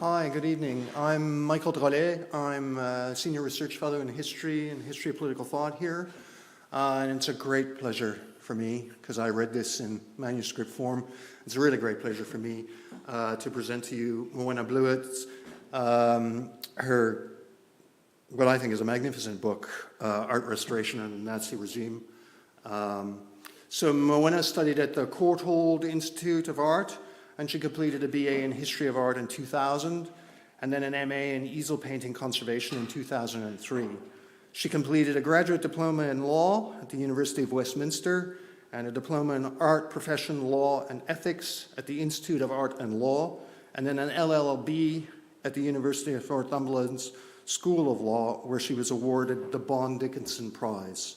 Hi, good evening. I'm Michael Drolet. I'm a Senior Research Fellow in History and History of Political Thought here. And it's a great pleasure for me, because I read this in manuscript form. It's a really great pleasure for me to present to you Morwenna Blewett's, her, what I think is a magnificent book, Art Restoration and the Nazi Regime. So Morwenna studied at the Courtauld Institute of Art, and she completed a BA in History of Art in 2000, and then an MA in easel painting conservation in 2003. She completed a graduate diploma in law at the University of Westminster and a diploma in art profession law and ethics at the Institute of Art and Law, and then an LLB at the University of Northumberland's School of Law, where she was awarded the Bond Dickinson Prize.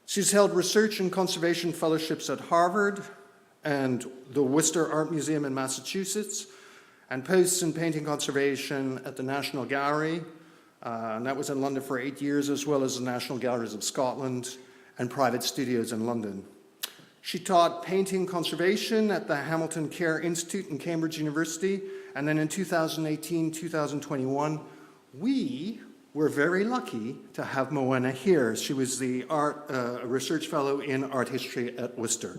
She's held research and conservation fellowships at Harvard and the Worcester Art Museum in Massachusetts, and posts in painting conservation at the National Gallery, and that was in London for 8 years, as well as the National Galleries of Scotland and private studios in London. She taught painting conservation at the Hamilton Care Institute in Cambridge University, and then in 2018-2021, we were very lucky to have Morwenna here. She was the research fellow in art history at Worcester.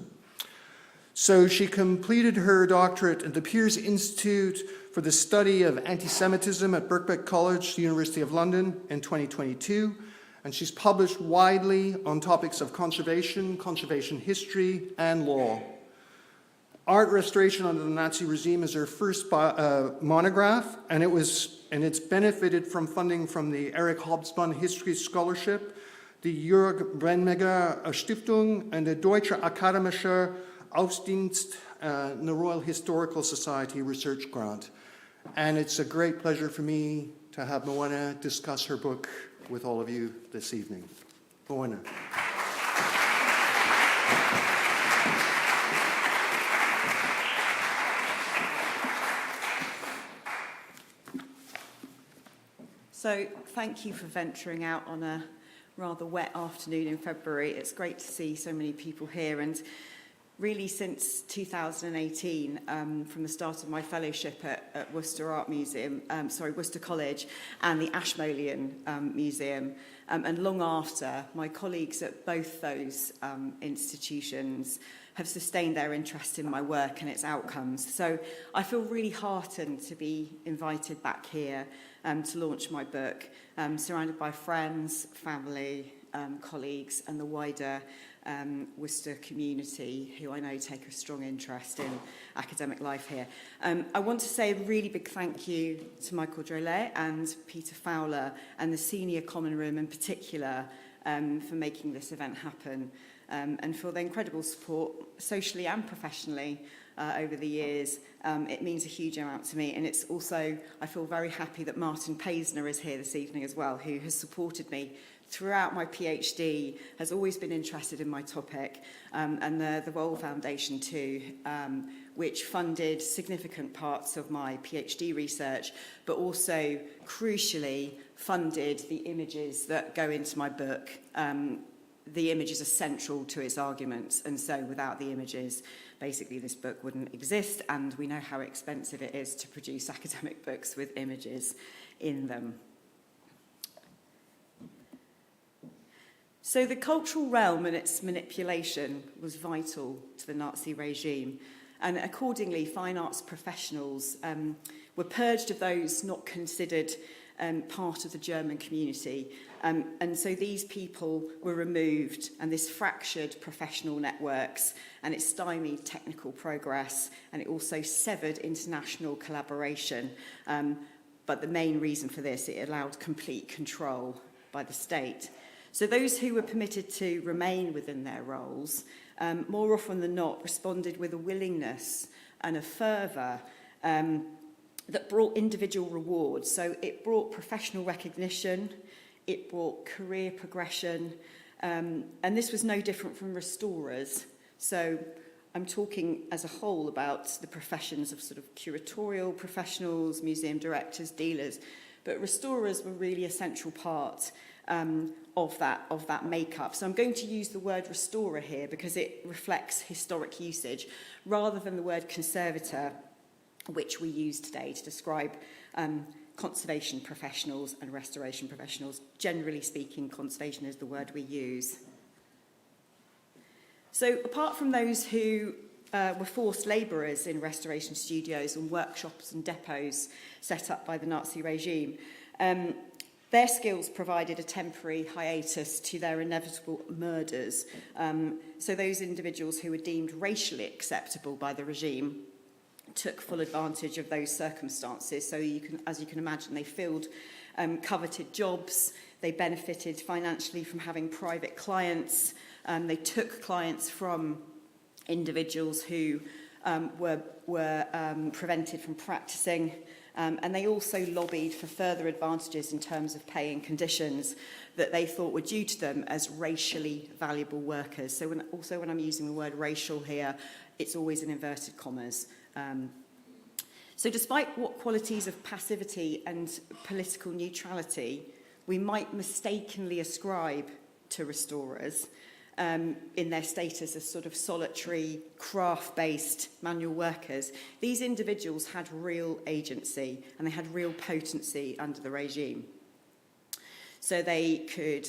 So she completed her doctorate at the Pearce Institute for the Study of Anti-Semitism at Birkbeck College, University of London, in 2022, and she's published widely on topics of conservation, conservation history, and law. Art Restoration under the Nazi Regime is her first monograph, and it's benefited from funding from the Erich Hobsbawm History Scholarship, the Jörg Brennmegger Stiftung, and the Deutsche Akademische Ausdienst, the Royal Historical Society Research Grant. And it's a great pleasure for me to have Morwenna discuss her book with all of you this evening. Morwenna. So thank you for venturing out on a rather wet afternoon in February. It's great to see so many people here, and really since 2018, from the start of my fellowship at Worcester Worcester College and the Ashmolean Museum, and long after, my colleagues at both those institutions have sustained their interest in my work and its outcomes. So I feel really heartened to be invited back here to launch my book, surrounded by friends, family, colleagues, and the wider Worcester community, who I know take a strong interest in academic life here. I want to say a really big thank you to Michael Drolet and Peter Fowler and the Senior Common Room in particular for making this event happen, and for their incredible support socially and professionally over the years. It means a huge amount to me, and it's also, I feel very happy that Martin Paisner is here this evening as well, who has supported me throughout my PhD, has always been interested in my topic, and the Roll Foundation too, which funded significant parts of my PhD research, but also crucially funded the images that go into my book. The images are central to its arguments, and so without the images, basically this book wouldn't exist, and we know how expensive it is to produce academic books with images in them. So the cultural realm and its manipulation was vital to the Nazi regime, and accordingly fine arts professionals were purged of those not considered part of the German community, and so these people were removed, and this fractured professional networks, and it stymied technical progress, and it also severed international collaboration, but the main reason for this, it allowed complete control by the state. So those who were permitted to remain within their roles, more often than not, responded with a willingness and a fervour that brought individual rewards. So it brought professional recognition, it brought career progression, and this was no different from restorers. So I'm talking as a whole about the professions of sort of curatorial professionals, museum directors, dealers, but restorers were really a central part of that makeup. So I'm going to use the word restorer here because it reflects historic usage rather than the word conservator, which we use today to describe conservation professionals and restoration professionals. Generally speaking, conservation is the word we use. So apart from those who were forced labourers in restoration studios and workshops and depots set up by the Nazi regime, their skills provided a temporary hiatus to their inevitable murders. So those individuals who were deemed racially acceptable by the regime took full advantage of those circumstances. So as you can imagine, they filled coveted jobs, they benefited financially from having private clients, they took clients from individuals who were prevented from practicing, and they also lobbied for further advantages in terms of pay and conditions that they thought were due to them as racially valuable workers. So when I'm using the word racial here, it's always in inverted commas. So despite what qualities of passivity and political neutrality we might mistakenly ascribe to restorers in their status as sort of solitary, craft-based manual workers, these individuals had real agency and they had real potency under the regime. So they could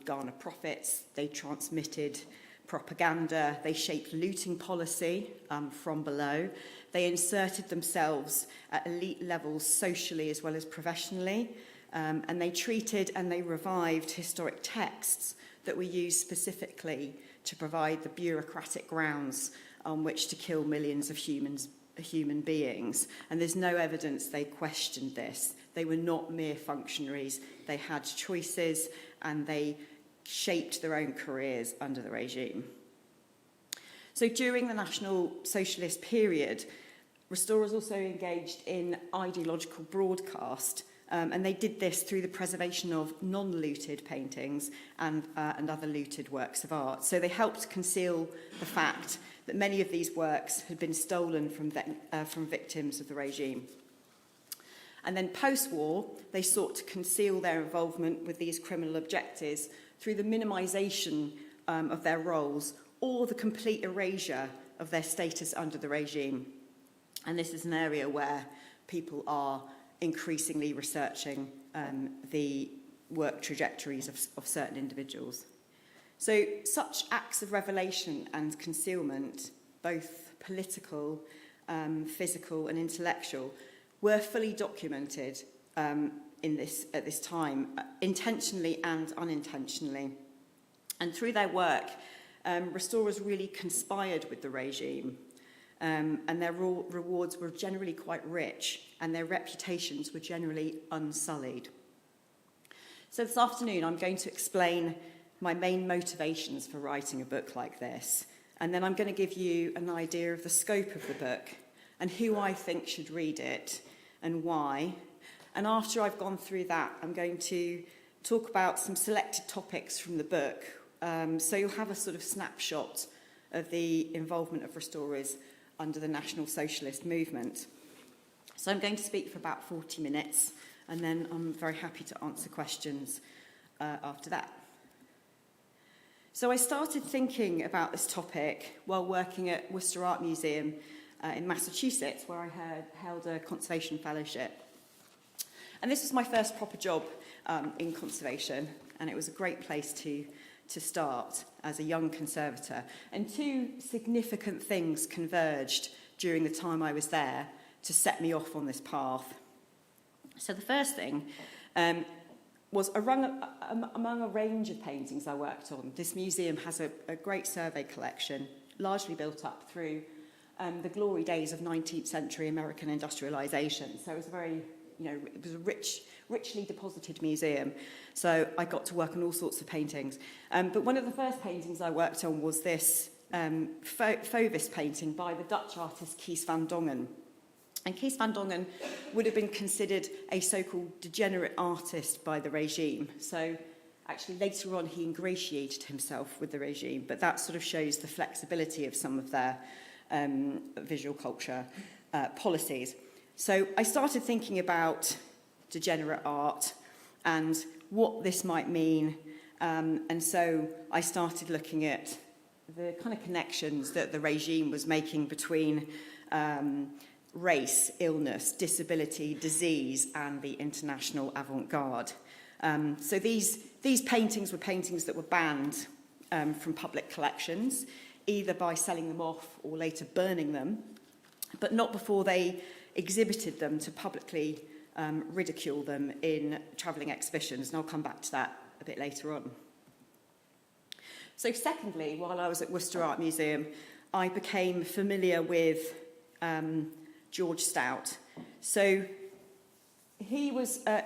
garner profits, they transmitted propaganda, they shaped looting policy from below, they inserted themselves at elite levels socially as well as professionally, and they treated and they revived historic texts that were used specifically to provide the bureaucratic grounds on which to kill millions of human beings. And there's no evidence they questioned this. They were not mere functionaries. They had choices and they shaped their own careers under the regime. So during the National Socialist period, restorers also engaged in ideological broadcast, and they did this through the preservation of non-looted paintings and other looted works of art. So they helped conceal the fact that many of these works had been stolen from victims of the regime. And then post-war, they sought to conceal their involvement with these criminal objectives through the minimisation of their roles or the complete erasure of their status under the regime. And this is an area where people are increasingly researching the work trajectories of certain individuals. So such acts of revelation and concealment, both political, physical and intellectual, were fully documented at this time, intentionally and unintentionally. And through their work, restorers really conspired with the regime, and their rewards were generally quite rich, and their reputations were generally unsullied. So this afternoon, I'm going to explain my main motivations for writing a book like this, and then I'm going to give you an idea of the scope of the book and who I think should read it and why. And after I've gone through that, I'm going to talk about some selected topics from the book, so you'll have a sort of snapshot of the involvement of restorers under the National Socialist movement. So I'm going to speak for about 40 minutes, and then I'm very happy to answer questions after that. So I started thinking about this topic while working at Worcester Art Museum in Massachusetts, where I held a conservation fellowship. And this was my first proper job in conservation, and it was a great place to start as a young conservator. And two significant things converged during the time I was there to set me off on this path. So the first thing was among a range of paintings I worked on. This museum has a great survey collection, largely built up through the glory days of 19th century American industrialization. So it was it was a richly deposited museum. So I got to work on all sorts of paintings. But one of the first paintings I worked on was this Fauvis painting by the Dutch artist Kees van Dongen. And Kees van Dongen would have been considered a so-called degenerate artist by the regime. So actually later on he ingratiated himself with the regime, but that sort of shows the flexibility of some of their visual culture policies. So I started thinking about degenerate art and what this might mean, and so I started looking at the kind of connections that the regime was making between race, illness, disability, disease, and the international avant-garde. So these paintings were paintings that were banned from public collections, either by selling them off or later burning them, but not before they exhibited them to publicly ridicule them in travelling exhibitions, and I'll come back to that a bit later on. So secondly, while I was at Worcester Art Museum, I became familiar with George Stout. So he was a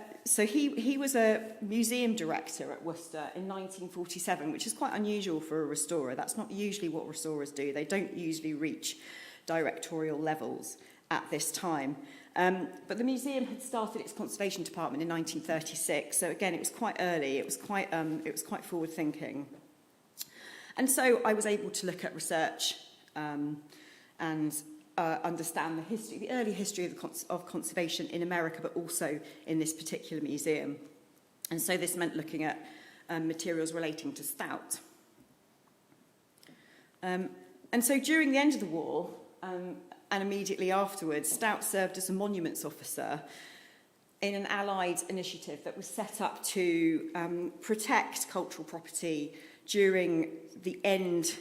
museum director at Worcester in 1947, which is quite unusual for a restorer. That's not usually what restorers do. They don't usually reach directorial levels at this time. But the museum had started its conservation department in 1936, so again, it was quite early. It was quite forward-thinking. And so I was able to look at research and understand the history, the early history of conservation in America, but also in this particular museum. And so this meant looking at materials relating to stout. And so during the end of the war, and immediately afterwards, Stout served as a monuments officer in an Allied initiative that was set up to protect cultural property during the end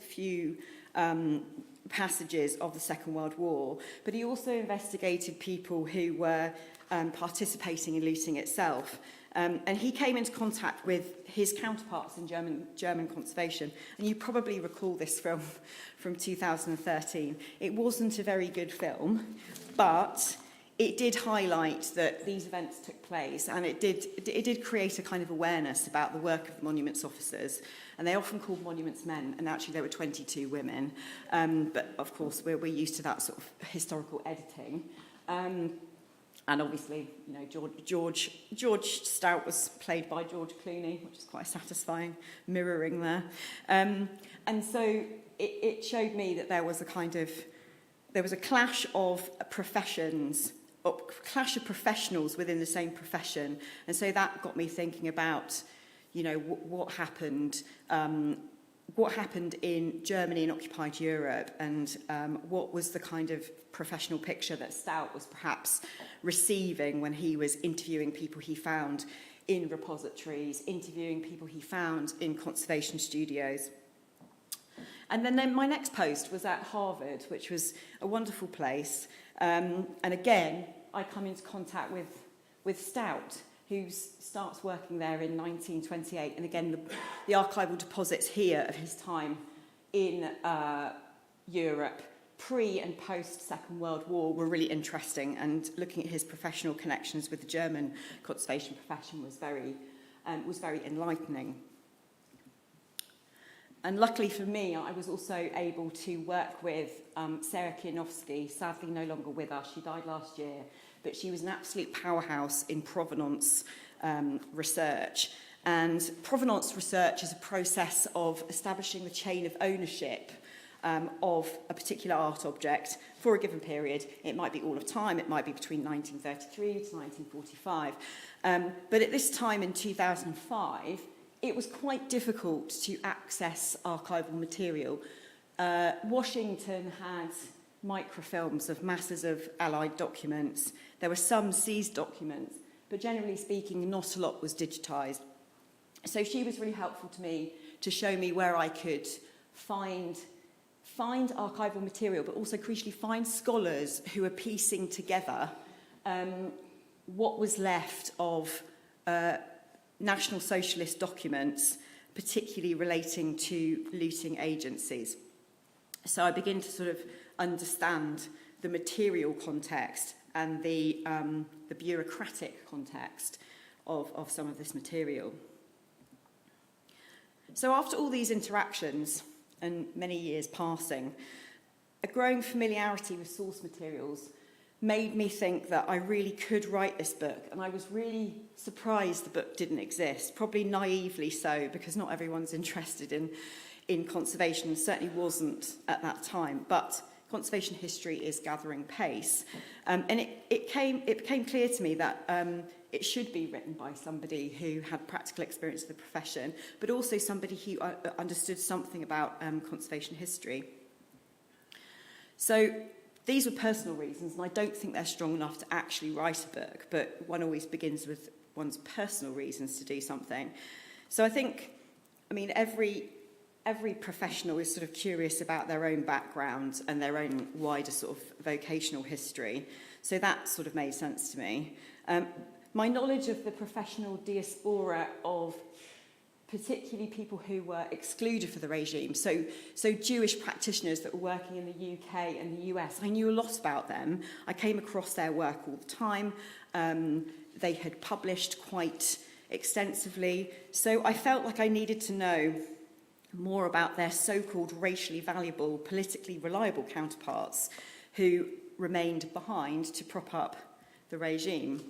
few passages of the Second World War. But he also investigated people who were participating in looting itself. And he came into contact with his counterparts in German conservation. And you probably recall this from 2013. It wasn't a very good film, but it did highlight that these events took place, and it did create a kind of awareness about the work of monuments officers. And they're often called monuments men, and actually there were 22 women. But of course, we're used to that sort of historical editing. And obviously, you know, George Stout was played by George Clooney, which is quite satisfying, mirroring there. And so it showed me that there was a clash of professions, or clash of professionals within the same profession. And so that got me thinking about, you know, what happened in Germany and occupied Europe, and what was the kind of professional picture that Stout was perhaps receiving when he was interviewing people he found in repositories, interviewing people he found in conservation studios. And then my next post was at Harvard, which was a wonderful place. And again, I come into contact with Stout, who starts working there in 1928. And again, the archival deposits here of his time in Europe, pre and post Second World War, were really interesting. And looking at his professional connections with the German conservation profession was very enlightening. And luckily for me, I was also able to work with Sarah Kianowski, sadly no longer with us. She died last year, but she was an absolute powerhouse in provenance research. And provenance research is a process of establishing the chain of ownership of a particular art object for a given period. It might be all of time, it might be between 1933 to 1945. But at this time in 2005, it was quite difficult to access archival material. Washington had microfilms of masses of Allied documents. There were some seized documents, but generally speaking, not a lot was digitised. So she was really helpful to me to show me where I could find archival material, but also crucially find scholars who were piecing together what was left of National Socialist documents, particularly relating to looting agencies. So I begin to sort of understand the material context and the bureaucratic context of some of this material. So after all these interactions and many years passing, a growing familiarity with source materials made me think that I really could write this book, and I was really surprised the book didn't exist, probably naively so, because not everyone's interested in conservation, and certainly wasn't at that time, but conservation history is gathering pace. And it became clear to me that it should be written by somebody who had practical experience of the profession, but also somebody who understood something about conservation history. So these were personal reasons, and I don't think they're strong enough to actually write a book, but one always begins with one's personal reasons to do something. So I think, I mean, every professional is sort of curious about their own background and their own wider sort of vocational history. So that sort of made sense to me. My knowledge of the professional diaspora of particularly people who were excluded from the regime, so Jewish practitioners that were working in the UK and the US, I knew a lot about them. I came across their work all the time. They had published quite extensively, so I felt like I needed to know more about their so-called racially valuable, politically reliable counterparts who remained behind to prop up the regime.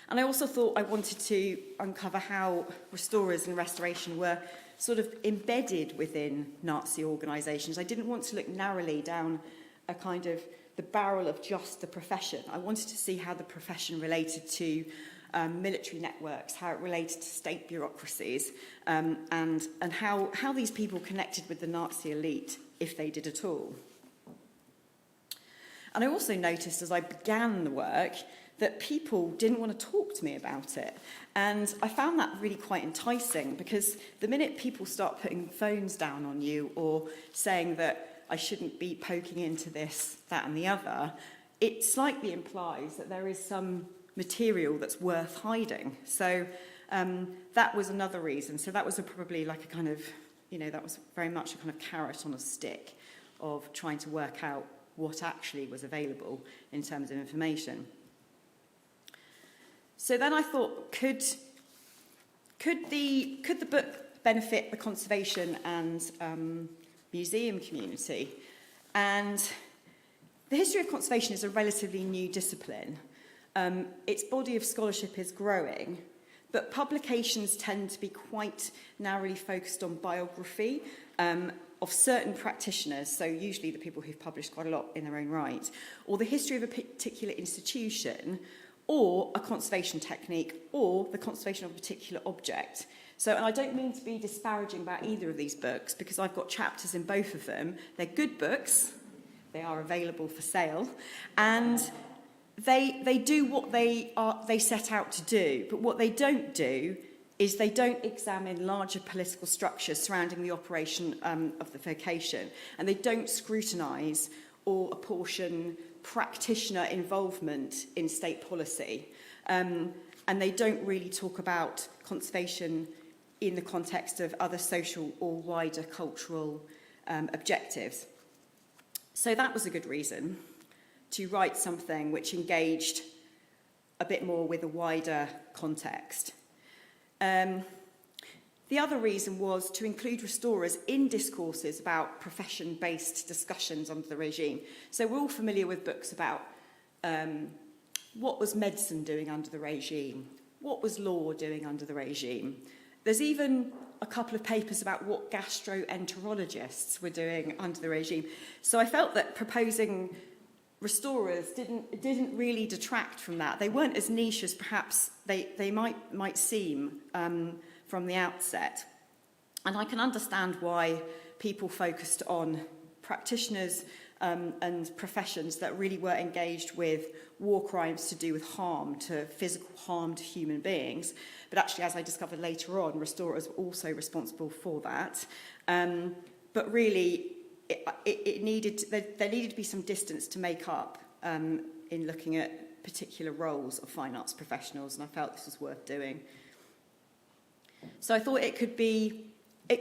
And I also thought I wanted to uncover how restorers and restoration were sort of embedded within Nazi organisations. I didn't want to look narrowly down a kind of the barrel of just the profession. I wanted to see how the profession related to military networks, how it related to state bureaucracies, and how these people connected with the Nazi elite, if they did at all. And I also noticed as I began the work that people didn't want to talk to me about it. And I found that really quite enticing, because the minute people start putting phones down on you or saying that I shouldn't be poking into this, that and the other, it slightly implies that there is some material that's worth hiding. So that was another reason. So that was probably like a kind of, that was very much a kind of carrot on a stick of trying to work out what actually was available in terms of information. So then I thought, could the book benefit the conservation and museum community? And the history of conservation is a relatively new discipline. Its body of scholarship is growing, but publications tend to be quite narrowly focused on biography of certain practitioners, so usually the people who've published quite a lot in their own right, or the history of a particular institution, or a conservation technique, or the conservation of a particular object. So, and I don't mean to be disparaging about either of these books, because I've got chapters in both of them. They're good books, they are available for sale, and they do what they set out to do, but what they don't do is they don't examine larger political structures surrounding the operation of the vocation, and they don't scrutinise or apportion practitioner involvement in state policy. And they don't really talk about conservation in the context of other social or wider cultural objectives. So that was a good reason to write something which engaged a bit more with a wider context. The other reason was to include restorers in discourses about profession-based discussions under the regime. So we're all familiar with books about what was medicine doing under the regime, what was law doing under the regime. There's even a couple of papers about what gastroenterologists were doing under the regime. So I felt that proposing restorers didn't really detract from that. They weren't as niche as perhaps they might seem from the outset. And I can understand why people focused on practitioners and professions that really were engaged with war crimes to do with harm, to physical harm to human beings. But actually, as I discovered later on, restorers were also responsible for that. But really, there needed to be some distance to make up in looking at particular roles of fine arts professionals, and I felt this was worth doing. So I thought it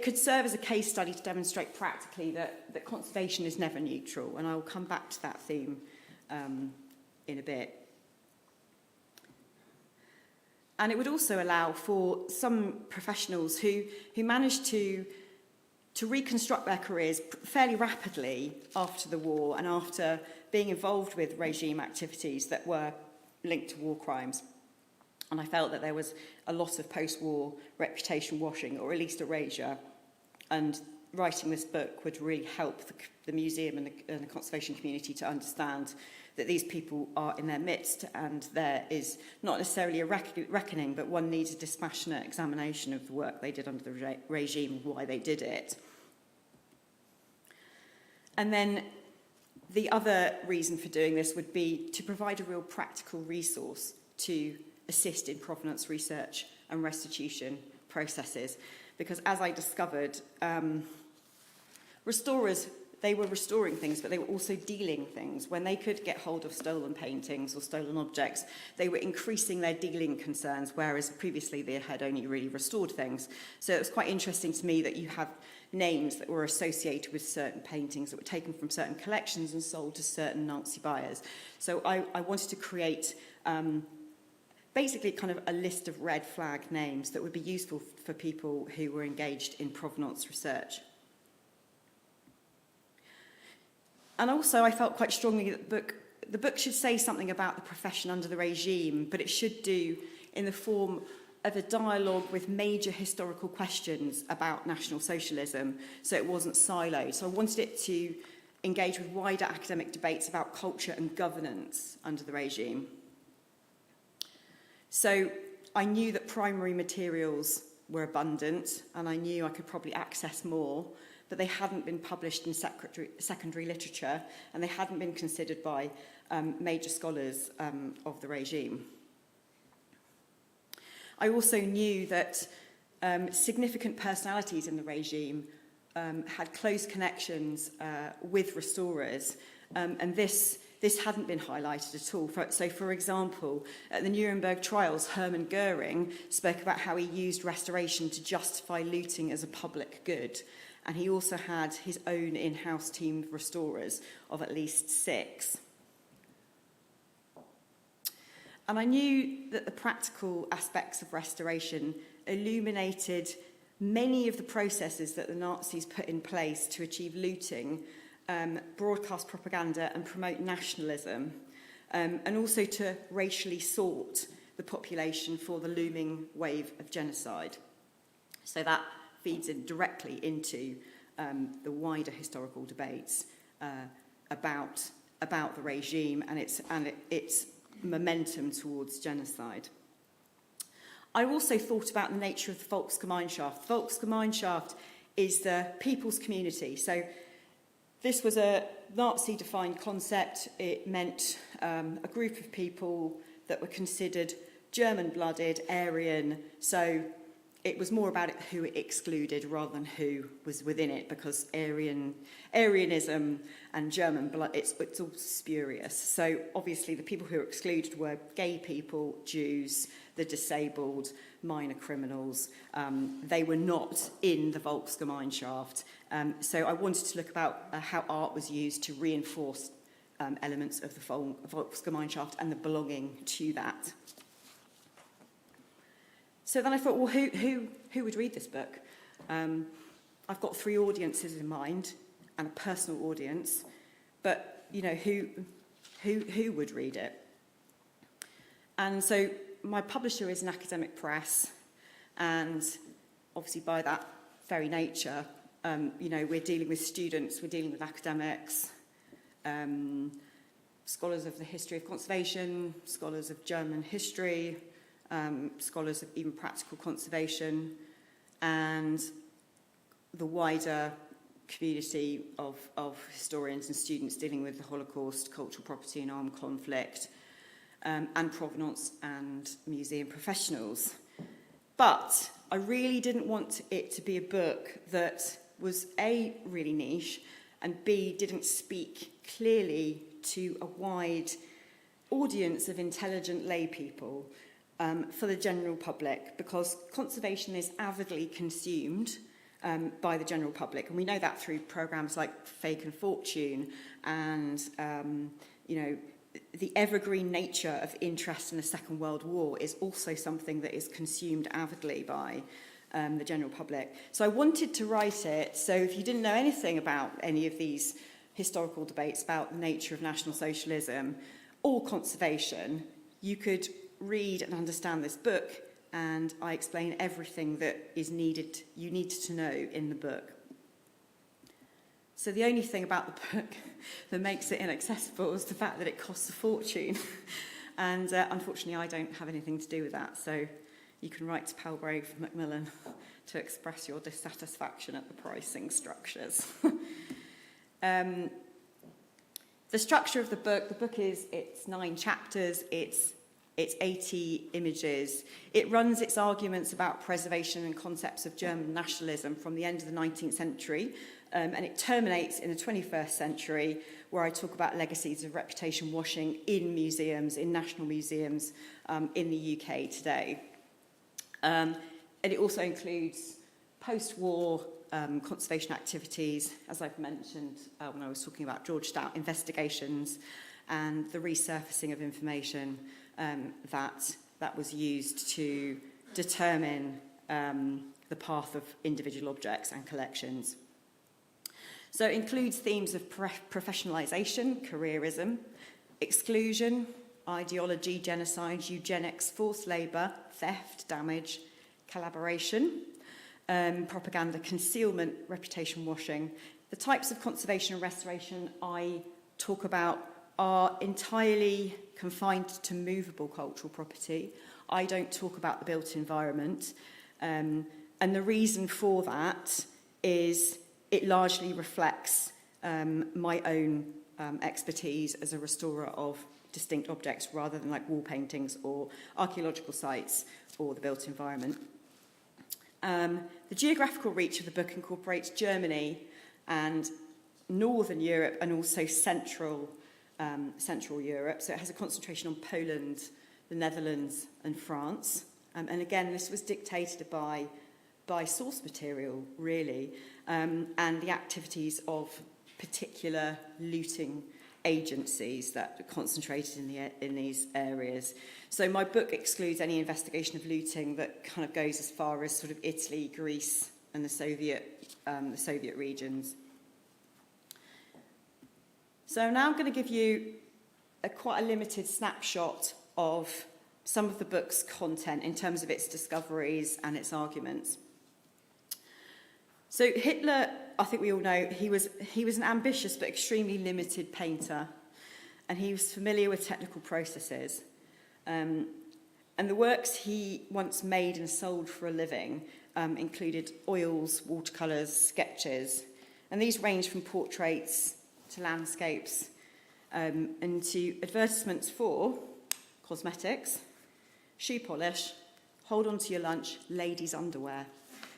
could serve as a case study to demonstrate practically that conservation is never neutral, and I will come back to that theme in a bit. And it would also allow for some professionals who managed to reconstruct their careers fairly rapidly after the war and after being involved with regime activities that were linked to war crimes. And I felt that there was a lot of post-war reputation washing, or at least erasure, and writing this book would really help the museum and the conservation community to understand that these people are in their midst, and there is not necessarily a reckoning, but one needs a dispassionate examination of the work they did under the regime and why they did it. And then The other reason for doing this would be to provide a real practical resource to assist in provenance research and restitution processes. Because as I discovered, restorers, they were restoring things, but they were also dealing things. When they could get hold of stolen paintings or stolen objects, they were increasing their dealing concerns, whereas previously they had only really restored things. So it was quite interesting to me that you have names that were associated with certain paintings that were taken from certain collections and sold to certain Nazi buyers. So I wanted to create basically kind of a list of red flag names that would be useful for people who were engaged in provenance research. And also I felt quite strongly that the book should say something about the profession under the regime, but it should do in the form of a dialogue with major historical questions about National Socialism, so it wasn't siloed. So I wanted it to engage with wider academic debates about culture and governance under the regime. So I knew that primary materials were abundant, and I knew I could probably access more, but they hadn't been published in secondary literature, and they hadn't been considered by major scholars of the regime. I also knew that significant personalities in the regime had close connections with restorers, and this hadn't been highlighted at all. So, for example, at the Nuremberg trials, Hermann Goering spoke about how he used restoration to justify looting as a public good. And he also had his own in-house team of restorers of at least 6. And I knew that the practical aspects of restoration illuminated many of the processes that the Nazis put in place to achieve looting, broadcast propaganda and promote nationalism, and also to racially sort the population for the looming wave of genocide. So that feeds in directly into the wider historical debates about the regime and its momentum towards genocide. I also thought about the nature of the Volksgemeinschaft. Volksgemeinschaft is the people's community. So this was a Nazi-defined concept. It meant a group of people that were considered German-blooded, Aryan. So it was more about who it excluded rather than who was within it, because Aryanism and German blood, it's all spurious. So obviously the people who were excluded were gay people, Jews, the disabled, minor criminals. They were not in the Volksgemeinschaft. So I wanted to look about how art was used to reinforce elements of the Volksgemeinschaft and the belonging to that. So then I thought, well, who would read this book? I've got 3 audiences in mind and a personal audience, but you know, who would read it? And so my publisher is an academic press, and obviously by that very nature, you know, we're dealing with students, we're dealing with academics, scholars of the history of conservation, scholars of German history, scholars of even practical conservation, and the wider community of historians and students dealing with the Holocaust, cultural property and armed conflict, and provenance and museum professionals. But I really didn't want it to be a book that was A, really niche, and B, didn't speak clearly to a wide audience of intelligent lay people, for the general public, because conservation is avidly consumed by the general public, and we know that through programs like Fake and Fortune, and you know, the evergreen nature of interest in the Second World War is also something that is consumed avidly by the general public. So I wanted to write it so if you didn't know anything about any of these historical debates about the nature of National Socialism or conservation, you could read and understand this book, and I explain everything that is needed, you need to know in the book. So the only thing about the book that makes it inaccessible is the fact that it costs a fortune. And unfortunately, I don't have anything to do with that. So you can write to Palgrave Macmillan to express your dissatisfaction at the pricing structures. The structure of the book it's 9 chapters, it's 80 images. It runs its arguments about preservation and concepts of German nationalism from the end of the 19th century, and it terminates in the 21st century, where I talk about legacies of reputation washing in museums, in national museums in the UK today. And it also includes post-war conservation activities, as I've mentioned when I was talking about George Stout investigations, and the resurfacing of information that was used to determine the path of individual objects and collections. So it includes themes of professionalisation, careerism, exclusion, ideology, genocide, eugenics, forced labour, theft, damage, collaboration, propaganda, concealment, reputation washing. The types of conservation and restoration I talk about are entirely confined to movable cultural property. I don't talk about the built environment. And the reason for that is it largely reflects my own expertise as a restorer of distinct objects rather than like wall paintings or archaeological sites or the built environment. The geographical reach of the book incorporates Germany and Northern Europe and also Central Europe. So it has a concentration on Poland, the Netherlands and France. And again, this was dictated by source material, really, and the activities of particular looting agencies that are concentrated in these areas. So my book excludes any investigation of looting that kind of goes as far as sort of Italy, Greece, and the Soviet regions. So I'm now going to give you quite a limited snapshot of some of the book's content in terms of its discoveries and its arguments. So Hitler, I think we all know, he was an ambitious but extremely limited painter, and he was familiar with technical processes. And the works he once made and sold for a living included oils, watercolours, sketches, and these ranged from portraits to landscapes and to advertisements for cosmetics, shoe polish, hold on to your lunch, ladies' underwear.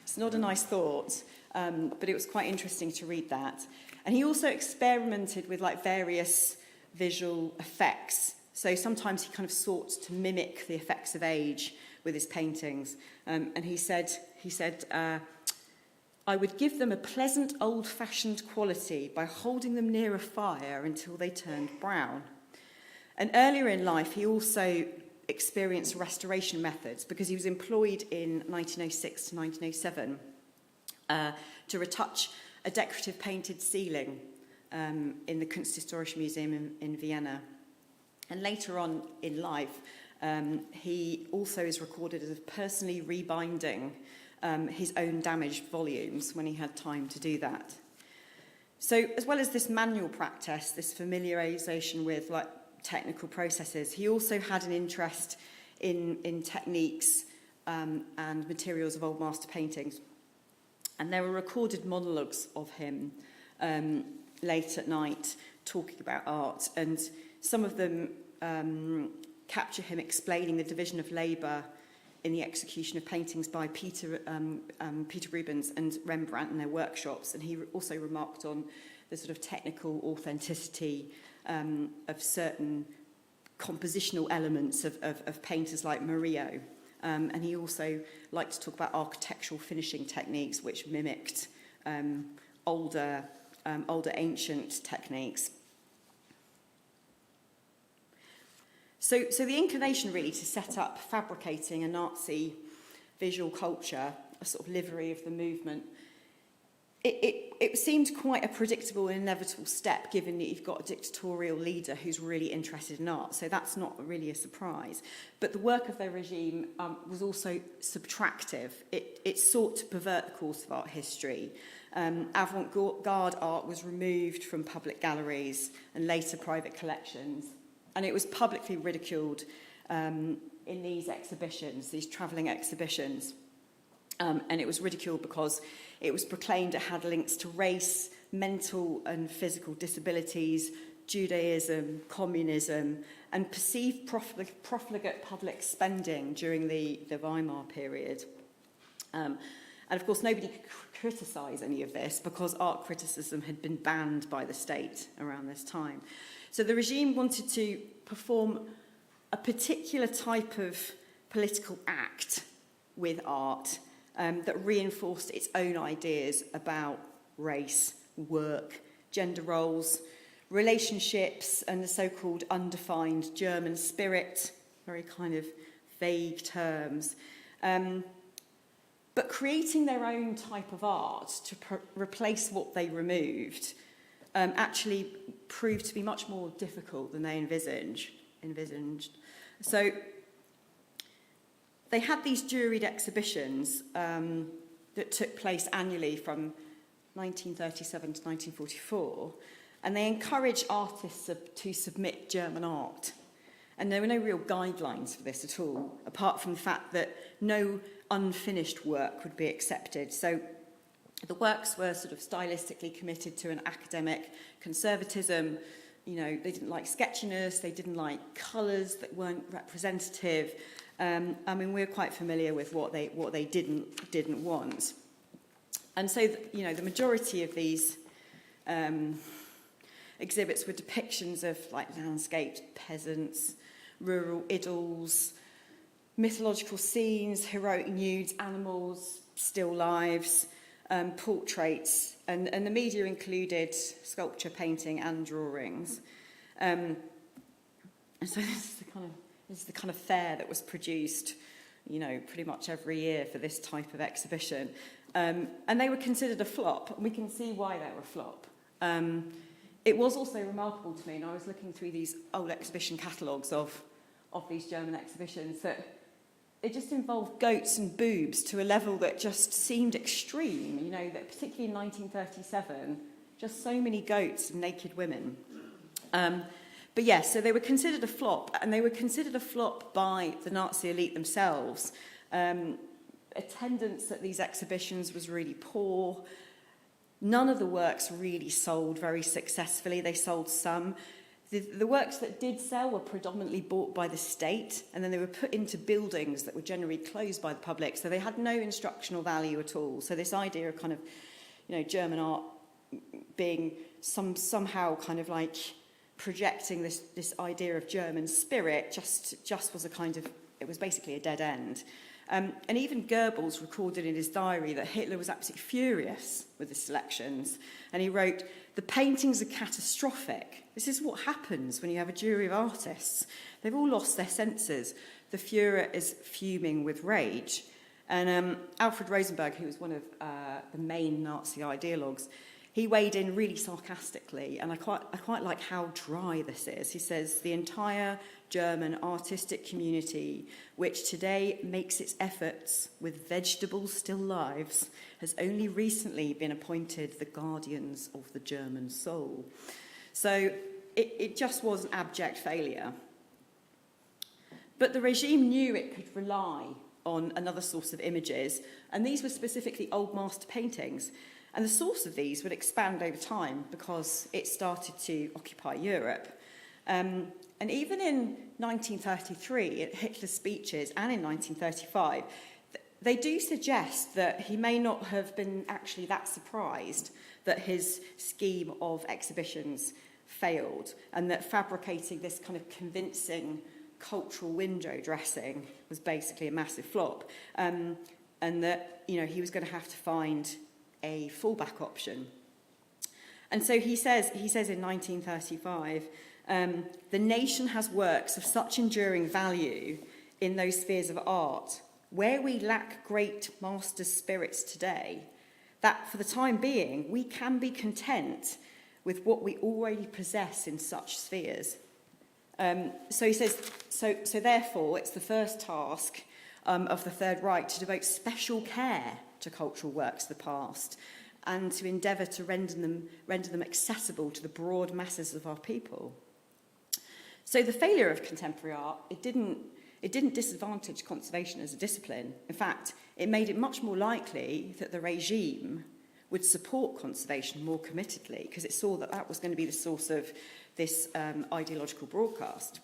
It's not a nice thought, but it was quite interesting to read that. And he also experimented with like various visual effects. So sometimes he kind of sought to mimic the effects of age with his paintings. And he said, I would give them a pleasant old-fashioned quality by holding them near a fire until they turned brown. And earlier in life, he also experienced restoration methods because he was employed in 1906 to 1907 to retouch a decorative painted ceiling in the Kunsthistorische Museum in Vienna. And later on in life, he also is recorded as personally rebinding his own damaged volumes when he had time to do that. So as well as this manual practice, this familiarisation with like technical processes, he also had an interest in techniques and materials of old master paintings. And there were recorded monologues of him late at night talking about art, and some of them capture him explaining the division of labour in the execution of paintings by Peter Rubens and Rembrandt in their workshops. And he also remarked on the sort of technical authenticity of certain compositional elements of painters like Murillo. And he also liked to talk about architectural finishing techniques which mimicked older ancient techniques. So the inclination really to set up fabricating a Nazi visual culture, a sort of livery of the movement, it seemed quite a predictable and inevitable step given that you've got a dictatorial leader who's really interested in art, so that's not really a surprise. But the work of their regime was also subtractive. It sought to pervert the course of art history. Avant-garde art was removed from public galleries and later private collections. And it was publicly ridiculed in these exhibitions, these travelling exhibitions. And it was ridiculed because it was proclaimed it had links to race, mental and physical disabilities, Judaism, communism, and perceived profligate public spending during the Weimar period. And of course, nobody could criticise any of this because art criticism had been banned by the state around this time. So the regime wanted to perform a particular type of political act with art that reinforced its own ideas about race, work, gender roles, relationships, and the so-called undefined German spirit, very kind of vague terms. But creating their own type of art to replace what they removed actually proved to be much more difficult than they envisaged. So they had these juried exhibitions that took place annually from 1937 to 1944, and they encouraged artists to submit German art. And there were no real guidelines for this at all, apart from the fact that no unfinished work would be accepted. So the works were sort of stylistically committed to an academic conservatism. You know, they didn't like sketchiness, they didn't like colours that weren't representative. I mean, we're quite familiar with what they didn't want. And so, you know, the majority of these exhibits were depictions of like landscapes, peasants, rural idyls, mythological scenes, heroic nudes, animals, still lives, portraits, and the media included sculpture, painting, and drawings. And so this is the kind of fare that was produced, you know, pretty much every year for this type of exhibition. And they were considered a flop, and we can see why they were a flop. It was also remarkable to me, and I was looking through these old exhibition catalogues of these German exhibitions, that it just involved goats and boobs to a level that just seemed extreme, you know, that particularly in 1937, just so many goats and naked women. But yes, so they were considered a flop, and they were considered a flop by the Nazi elite themselves. Attendance at these exhibitions was really poor. None of the works really sold very successfully. They sold some. The works that did sell were predominantly bought by the state, and then they were put into buildings that were generally closed by the public, so they had no instructional value at all. So this idea of kind of, you know, German art being somehow kind of like projecting this idea of German spirit just was a kind of, it was basically a dead end. And even Goebbels recorded in his diary that Hitler was absolutely furious with the selections. And he wrote, "The paintings are catastrophic. This is what happens when you have a jury of artists. They've all lost their senses. The Führer is fuming with rage." And Alfred Rosenberg, who was one of the main Nazi ideologues, he weighed in really sarcastically, and I quite like how dry this is. He says, "The entire German artistic community, which today makes its efforts with vegetable still lives, has only recently been appointed the guardians of the German soul." So it just was an abject failure. But the regime knew it could rely on another source of images, and these were specifically old master paintings. And the source of these would expand over time because it started to occupy Europe. And even in 1933, at Hitler's speeches, and in 1935, they do suggest that he may not have been actually that surprised that his scheme of exhibitions failed, and that fabricating this kind of convincing cultural window dressing was basically a massive flop, and that, you know, he was going to have to find a fallback option. And so he says in 1935, "The nation has works of such enduring value in those spheres of art where we lack great master spirits today, that for the time being we can be content with what we already possess in such spheres." So he says, so therefore it's the first task of the Third Reich to devote special care to cultural works of the past and to endeavour to render them accessible to the broad masses of our people. So the failure of contemporary art, it didn't disadvantage conservation as a discipline. In fact, it made it much more likely that the regime would support conservation more committedly, because it saw that that was going to be the source of this ideological broadcast.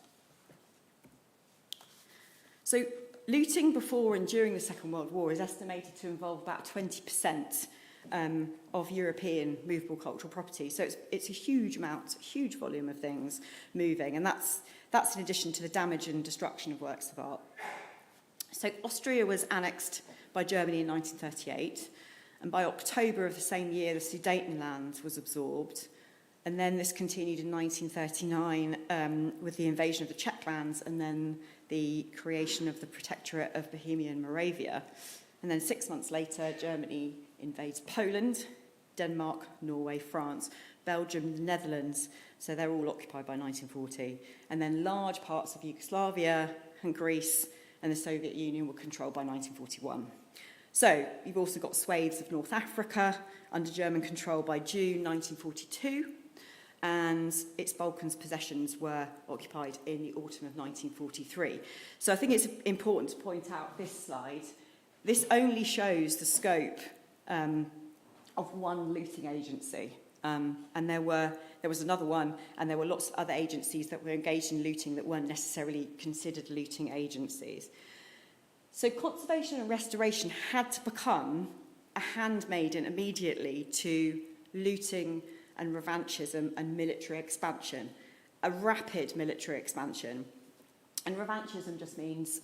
So looting before and during the Second World War is estimated to involve about 20% of European movable cultural property. So it's a huge amount, a huge volume of things moving, and that's in addition to the damage and destruction of works of art. So Austria was annexed by Germany in 1938, and by October of the same year, the Sudetenland was absorbed. And then this continued in 1939 with the invasion of the Czech lands, and then the creation of the Protectorate of Bohemia and Moravia. And then 6 months later, Germany invades Poland, Denmark, Norway, France, Belgium, the Netherlands. So they're all occupied by 1940. And then large parts of Yugoslavia and Greece and the Soviet Union were controlled by 1941. So you've also got swathes of North Africa under German control by June 1942. And its Balkans possessions were occupied in the autumn of 1943. So I think it's important to point out this slide. This only shows the scope of one looting agency. And there was another one, and there were lots of other agencies that were engaged in looting that weren't necessarily considered looting agencies. So conservation and restoration had to become a handmaiden immediately to looting and revanchism and military expansion, a rapid military expansion. And revanchism just means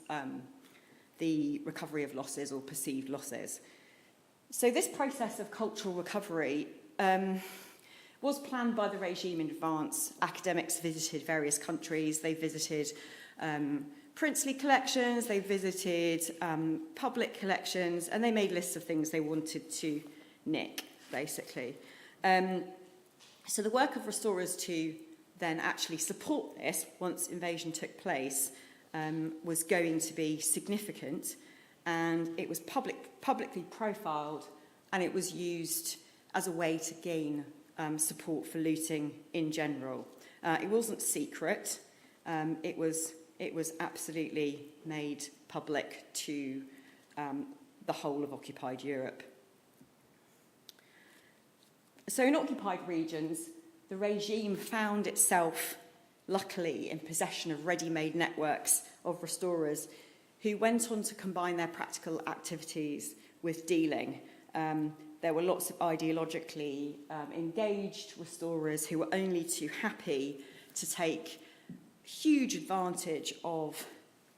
the recovery of losses or perceived losses. So this process of cultural recovery was planned by the regime in advance. Academics visited various countries. They visited princely collections, they visited public collections, and they made lists of things they wanted to nick, basically. So the work of restorers to then actually support this once invasion took place was going to be significant, and it was publicly profiled, and it was used as a way to gain support for looting in general. It wasn't secret. It was absolutely made public to the whole of occupied Europe. So in occupied regions, the regime found itself, luckily, in possession of ready-made networks of restorers who went on to combine their practical activities with dealing. There were lots of ideologically engaged restorers who were only too happy to take huge advantage of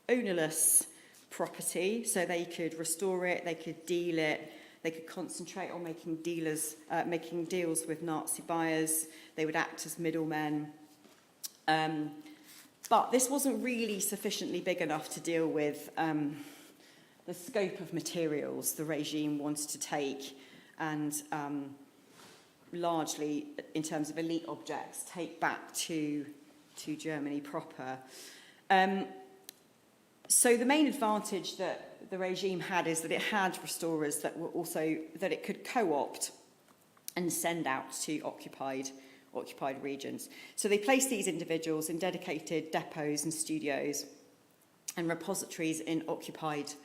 ownerless property, so they could restore it, they could deal it, they could concentrate on making deals with Nazi buyers. They would act as middlemen. But this wasn't really sufficiently big enough to deal with the scope of materials the regime wanted to take and largely, in terms of elite objects, take back to Germany proper. So the main advantage that the regime had is that it had restorers that were also that it could co-opt and send out to occupied regions. So they placed these individuals in dedicated depots and studios and repositories in occupied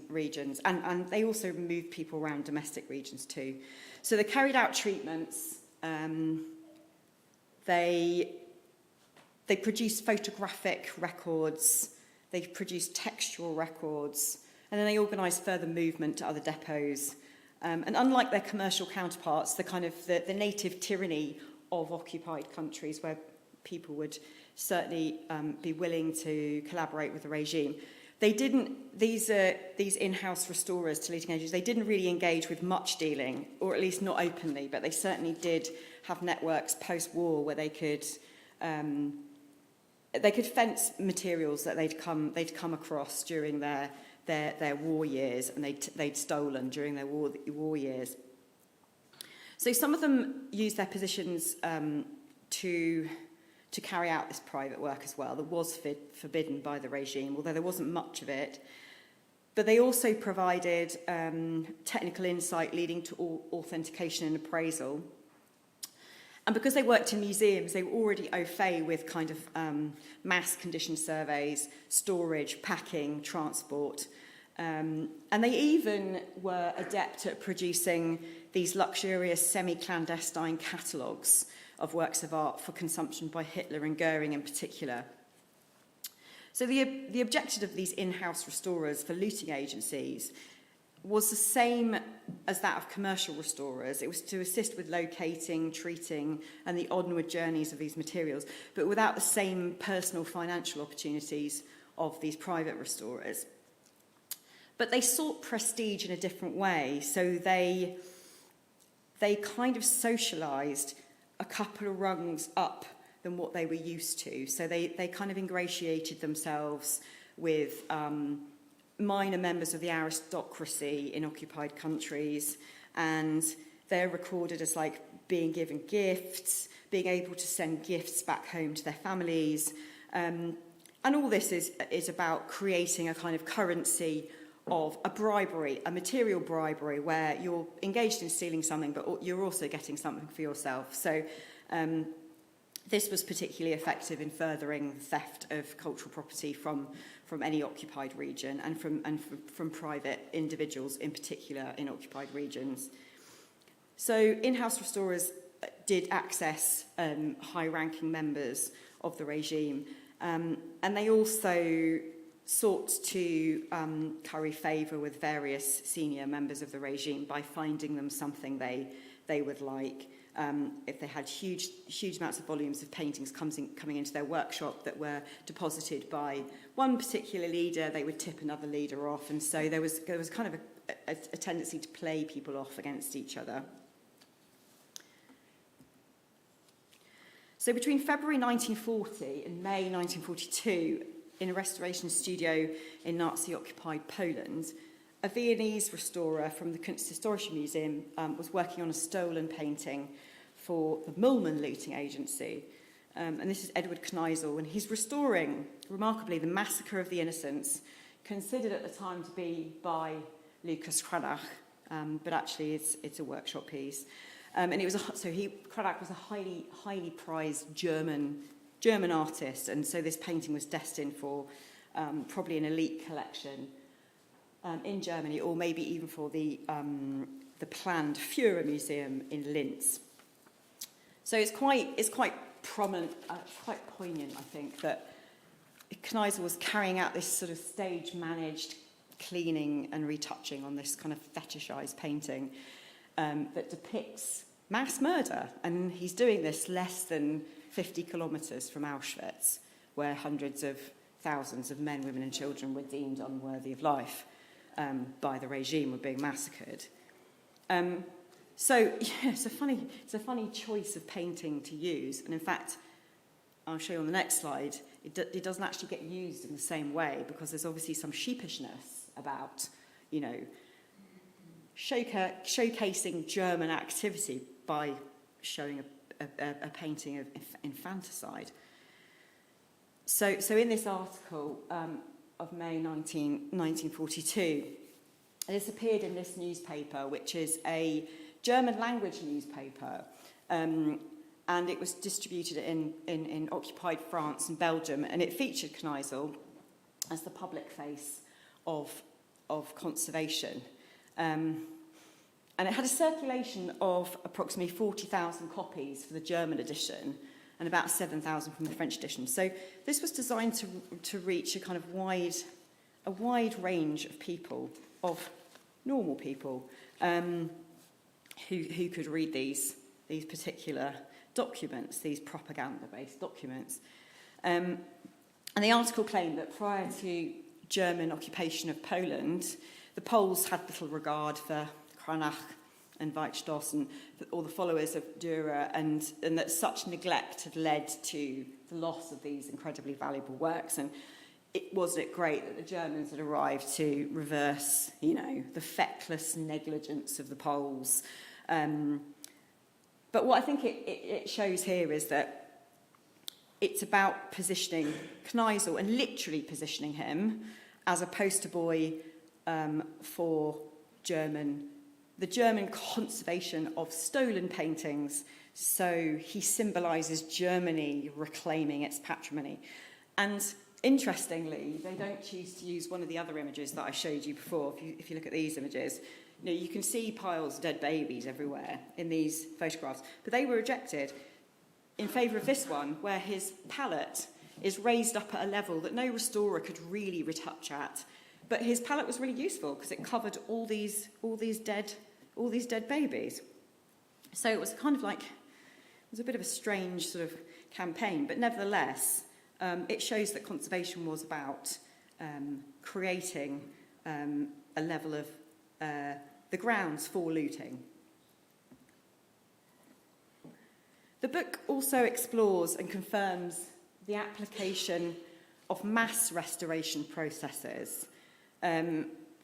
regions, and they also moved people around domestic regions too. So they carried out treatments. They produced photographic records. They produced textual records, and then they organised further movement to other depots. And unlike their commercial counterparts, the native tyranny of occupied countries, where people would certainly be willing to collaborate with the regime, they didn't. These in-house restorers to looting agencies, they didn't really engage with much dealing, or at least not openly. But they certainly did have networks post-war where they could fence materials that they'd come across during their war years, and they'd stolen during their war years. So some of them used their positions to carry out this private work as well that was forbidden by the regime, although there wasn't much of it. But they also provided technical insight leading to authentication and appraisal. And because they worked in museums, they were already au fait with kind of mass condition surveys, storage, packing, transport. And they even were adept at producing these luxurious semi-clandestine catalogues of works of art for consumption by Hitler and Goering in particular. So the objective of these in-house restorers for looting agencies was the same as that of commercial restorers. It was to assist with locating, treating, and the onward journeys of these materials, but without the same personal financial opportunities of these private restorers. But they sought prestige in a different way, so they kind of socialised a couple of rungs up than what they were used to. So they kind of ingratiated themselves with minor members of the aristocracy in occupied countries, and they're recorded as like being given gifts, being able to send gifts back home to their families. And all this is about creating a kind of currency of a bribery, a material bribery, where you're engaged in stealing something, but you're also getting something for yourself. So this was particularly effective in furthering theft of cultural property from any occupied region and from private individuals, in particular in occupied regions. So in-house restorers did access high-ranking members of the regime, and they also sought to curry favour with various senior members of the regime by finding them something they would like. If they had huge amounts of volumes of paintings coming into their workshop that were deposited by one particular leader, they would tip another leader off, and so there was kind of a tendency to play people off against each other. So between February 1940 and May 1942, in a restoration studio in Nazi-occupied Poland, a Viennese restorer from the Kunsthistorische Museum was working on a stolen painting for the Mullmann looting agency. And this is Edward Kneisel, and he's restoring, remarkably, the Massacre of the Innocents, considered at the time to be by Lucas Cranach, but actually it's a workshop piece. And it was Cranach was a highly prized German artist, and so this painting was destined for probably an elite collection in Germany, or maybe even for the planned Führer Museum in Linz. So it's quite prominent, quite poignant, I think, that Kneisel was carrying out this sort of stage-managed cleaning and retouching on this kind of fetishised painting that depicts mass murder, and he's doing this less than 50 kilometres from Auschwitz, where hundreds of thousands of men, women and children were deemed unworthy of life by the regime, were being massacred. So yeah, it's a funny choice of painting to use, and in fact, I'll show you on the next slide, it doesn't actually get used in the same way, because there's obviously some sheepishness about, you know, showcasing German activity by showing a painting of infanticide. So in this article of May 1942, this appeared in this newspaper, which is a German language newspaper, and it was distributed in occupied France and Belgium, and it featured Kneisel as the public face of conservation. And it had a circulation of approximately 40,000 copies for the German edition and about 7,000 from the French edition. So this was designed to reach a kind of wide range of people, of normal people, who could read these particular documents, these propaganda-based documents. And the article claimed that prior to German occupation of Poland, the Poles had little regard for Cranach and Weitstoss and all the followers of Dürer, and that such neglect had led to the loss of these incredibly valuable works. And wasn't it great that the Germans had arrived to reverse, you know, the feckless negligence of the Poles? But what I think it shows here is that it's about positioning Kneisel and literally positioning him as a poster boy for the German conservation of stolen paintings. So he symbolises Germany reclaiming its patrimony. And interestingly, they don't choose to use one of the other images that I showed you before. If you look at these images, you know, you can see piles of dead babies everywhere in these photographs, but they were rejected. in favour of this one, where his palette is raised up at a level that no restorer could really retouch at. But his palette was really useful because it covered all these dead babies. So it was kind of like, it was a bit of a strange sort of campaign, but nevertheless, it shows that conservation was about creating a level of the grounds for looting. The book also explores and confirms the application of mass restoration processes,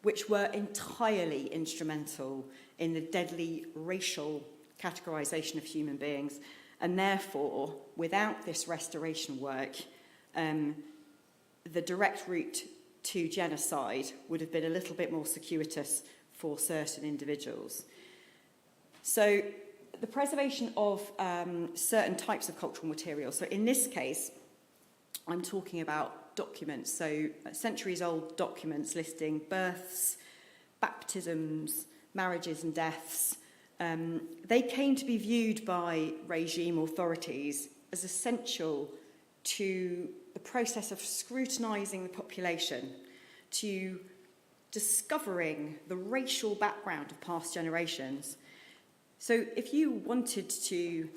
which were entirely instrumental in the deadly racial categorisation of human beings. And therefore, without this restoration work, the direct route to genocide would have been a little bit more circuitous for certain individuals. So the preservation of certain types of cultural materials. So in this case, I'm talking about documents, so centuries-old documents listing births, baptisms, marriages and deaths. They came to be viewed by regime authorities as essential to the process of scrutinising the population, to discovering the racial background of past generations. So if you wanted to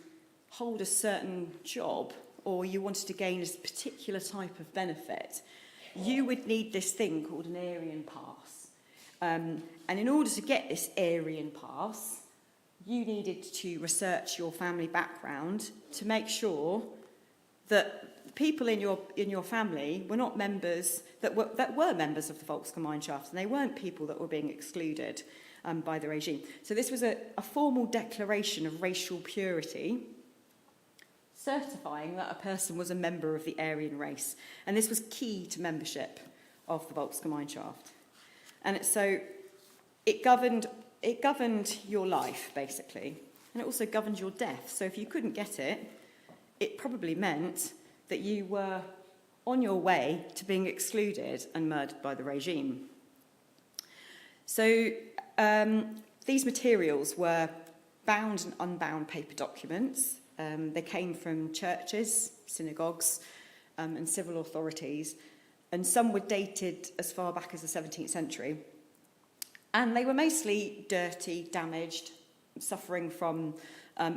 hold a certain job or you wanted to gain a particular type of benefit, you would need this thing called an Aryan pass. And in order to get this Aryan pass, you needed to research your family background to make sure that people in your family were not members that were members of the Volksgemeinschaft, and they weren't people that were being excluded by the regime. So this was a formal declaration of racial purity, certifying that a person was a member of the Aryan race, and this was key to membership of the Volksgemeinschaft. And so it governed your life, basically, and it also governed your death. So if you couldn't get it, it probably meant that you were on your way to being excluded and murdered by the regime. So these materials were bound and unbound paper documents. They came from churches, synagogues, and civil authorities, and some were dated as far back as the 17th century. And they were mostly dirty, damaged, suffering from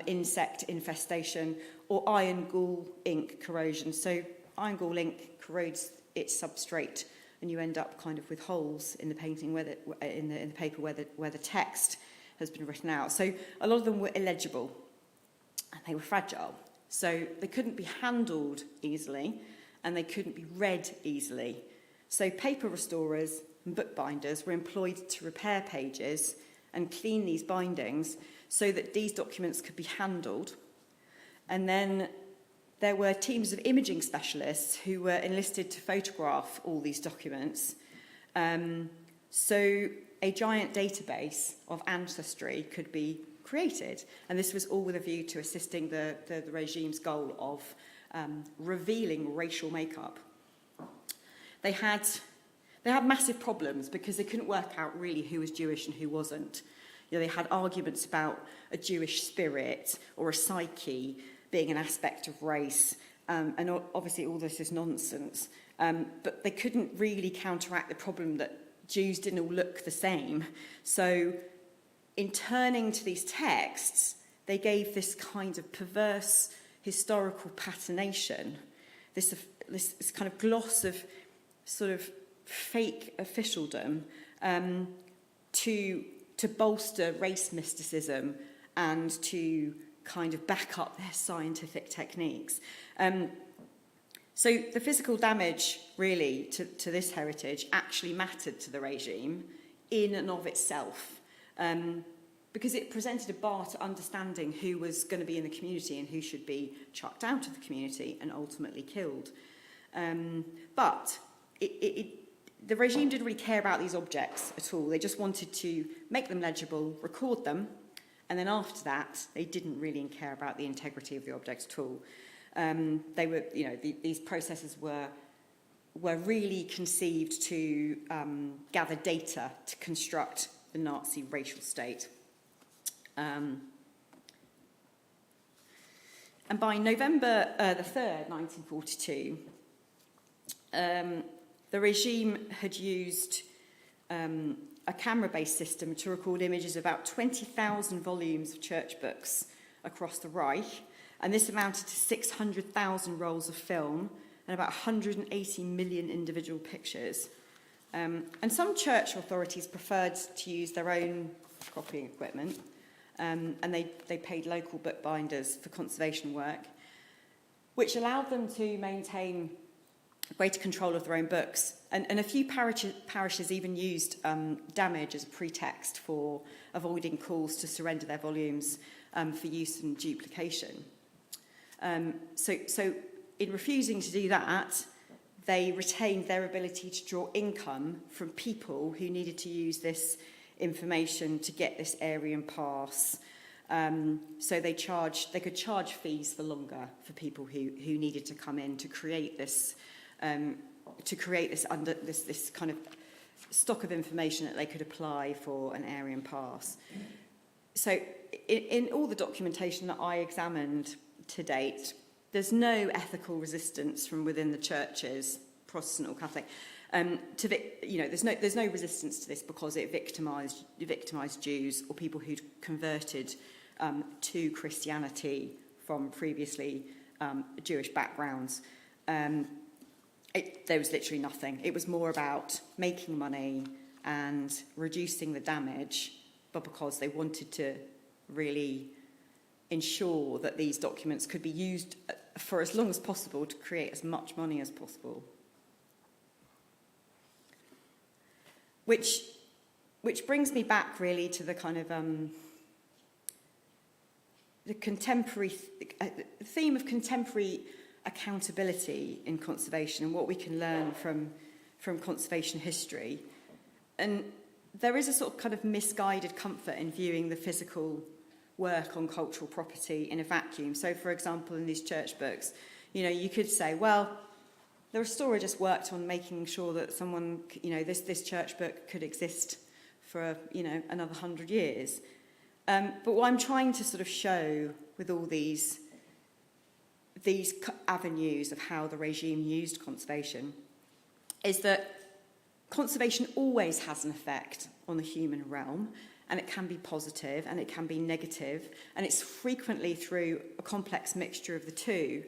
insect infestation or iron gall ink corrosion. So iron gall ink corrodes its substrate, and you end up kind of with holes in the painting, in the paper where the text has been written out. So a lot of them were illegible, and they were fragile. So they couldn't be handled easily, and they couldn't be read easily. So paper restorers and bookbinders were employed to repair pages and clean these bindings so that these documents could be handled. And then there were teams of imaging specialists who were enlisted to photograph all these documents. So a giant database of ancestry could be created. And this was all with a view to assisting the regime's goal of revealing racial makeup. They had massive problems because they couldn't work out really who was Jewish and who wasn't. You know, they had arguments about a Jewish spirit or a psyche being an aspect of race, and obviously all this is nonsense. But they couldn't really counteract the problem that Jews didn't all look the same. So in turning to these texts, they gave this kind of perverse historical patination, this kind of gloss of sort of fake officialdom to bolster race mysticism and to kind of back up their scientific techniques. So the physical damage, really, to this heritage actually mattered to the regime in and of itself, because it presented a bar to understanding who was going to be in the community and who should be chucked out of the community and ultimately killed. But the regime didn't really care about these objects at all. They just wanted to make them legible, record them, and then after that, they didn't really care about the integrity of the objects at all. They were, these processes were really conceived to gather data to construct the Nazi racial state. And by November the 3rd, 1942, the regime had used a camera-based system to record images of about 20,000 volumes of church books across the Reich, and this amounted to 600,000 rolls of film and about 180 million individual pictures. And some church authorities preferred to use their own copying equipment, and they paid local bookbinders for conservation work, which allowed them to maintain greater control of their own books. And a few parishes even used damage as a pretext for avoiding calls to surrender their volumes for use and duplication. So in refusing to do that, they retained their ability to draw income from people who needed to use this information to get this Aryan pass. So they could charge fees for longer for people who needed to come in to create this this kind of stock of information that they could apply for an Aryan pass. So in all the documentation that I examined to date, there's no ethical resistance from within the churches, Protestant or Catholic. There's no resistance to this because it victimised Jews or people who'd converted to Christianity from previously Jewish backgrounds. There was literally nothing. It was more about making money and reducing the damage, but because they wanted to really ensure that these documents could be used for as long as possible to create as much money as possible. Which brings me back really to the kind of the contemporary theme of contemporary accountability in conservation and what we can learn from conservation history. And there is a sort of kind of misguided comfort in viewing the physical work on cultural property in a vacuum. So, for example, in these church books, you could say, well, the restorer just worked on making sure that someone, this church book could exist for, another 100 years. But what I'm trying to sort of show with all these avenues of how the regime used conservation is that conservation always has an effect on the human realm, and it can be positive and it can be negative, and it's frequently through a complex mixture of the two.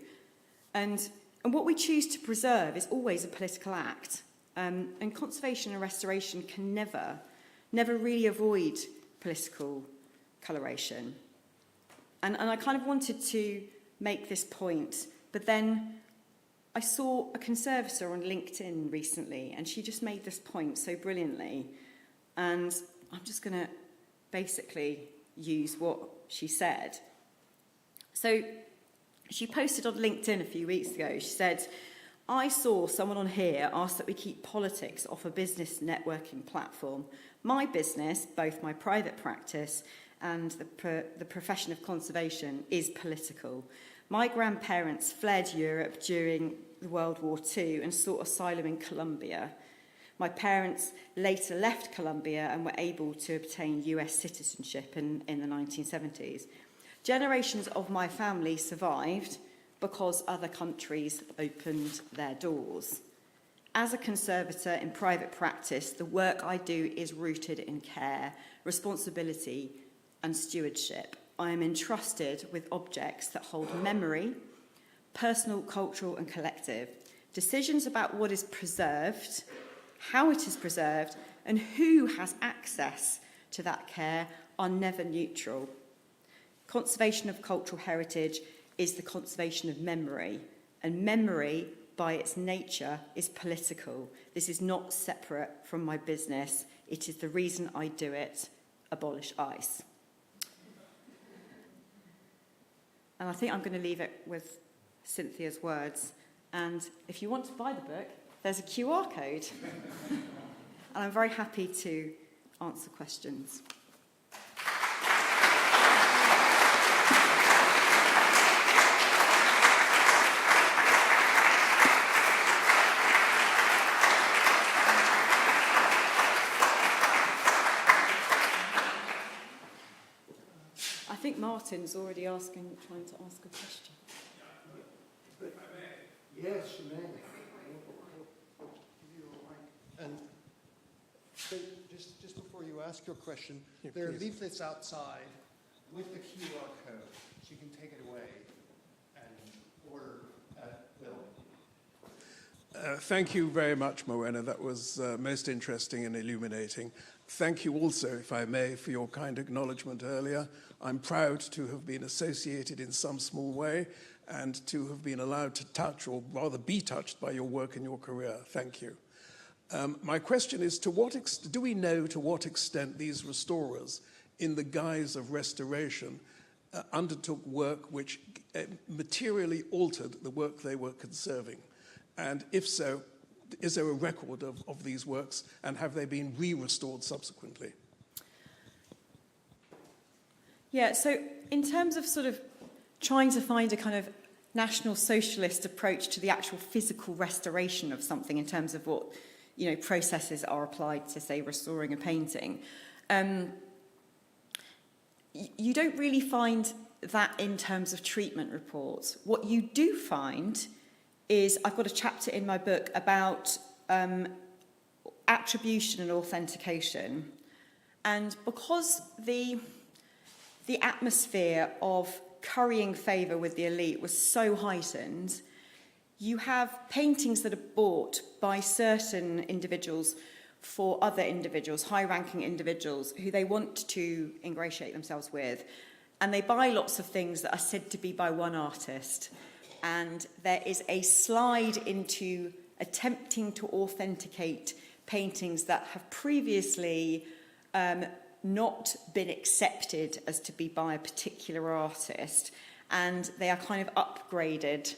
And what we choose to preserve is always a political act, and conservation and restoration can never really avoid political coloration. And I kind of wanted to make this point, but then I saw a conservator on LinkedIn recently, and she just made this point so brilliantly, and I'm just going to basically use what she said. So she posted on LinkedIn a few weeks ago. She said, I saw someone on here ask that we keep politics off a business networking platform. My business, both my private practice and the profession of conservation, is political. My grandparents fled Europe during World War II and sought asylum in Colombia. My parents later left Colombia and were able to obtain US citizenship in the 1970s. Generations of my family survived because other countries opened their doors. As a conservator in private practice, the work I do is rooted in care, responsibility, and stewardship. I am entrusted with objects that hold memory, personal, cultural, and collective. Decisions about what is preserved, how it is preserved, and who has access to that care are never neutral. Conservation of cultural heritage is the conservation of memory, and memory, by its nature, is political. This is not separate from my business. It is the reason I do it. Abolish ICE. And I think I'm going to leave it with Cynthia's words. And if you want to buy the book, there's a QR code. And I'm very happy to answer questions. I think Martin's already trying to ask a question. Yes, you may. And so just before you ask your question, Yeah, there are please. leaflets outside with the QR code, so you can take it away and order at will. Thank you very much, Morwenna. That was most interesting and illuminating. Thank you also, if I may, for your kind acknowledgement earlier. I'm proud to have been associated in some small way and to have been allowed to touch, or rather be touched by your work and your career. Thank you. My question is, do we know to what extent these restorers, in the guise of restoration, undertook work which materially altered the work they were conserving? And if so, is there a record of these works, and have they been re-restored subsequently? Yeah, so in terms of sort of trying to find a kind of national socialist approach to the actual physical restoration of something in terms of what, you know, processes are applied to, say, restoring a painting, you don't really find that in terms of treatment reports. What you do find is, I've got a chapter in my book about attribution and authentication. And because the atmosphere of currying favour with the elite was so heightened, you have paintings that are bought by certain individuals for other individuals, high-ranking individuals, who they want to ingratiate themselves with. And they buy lots of things that are said to be by one artist. And there is a slide into attempting to authenticate paintings that have previously not been accepted as to be by a particular artist, and they are kind of upgraded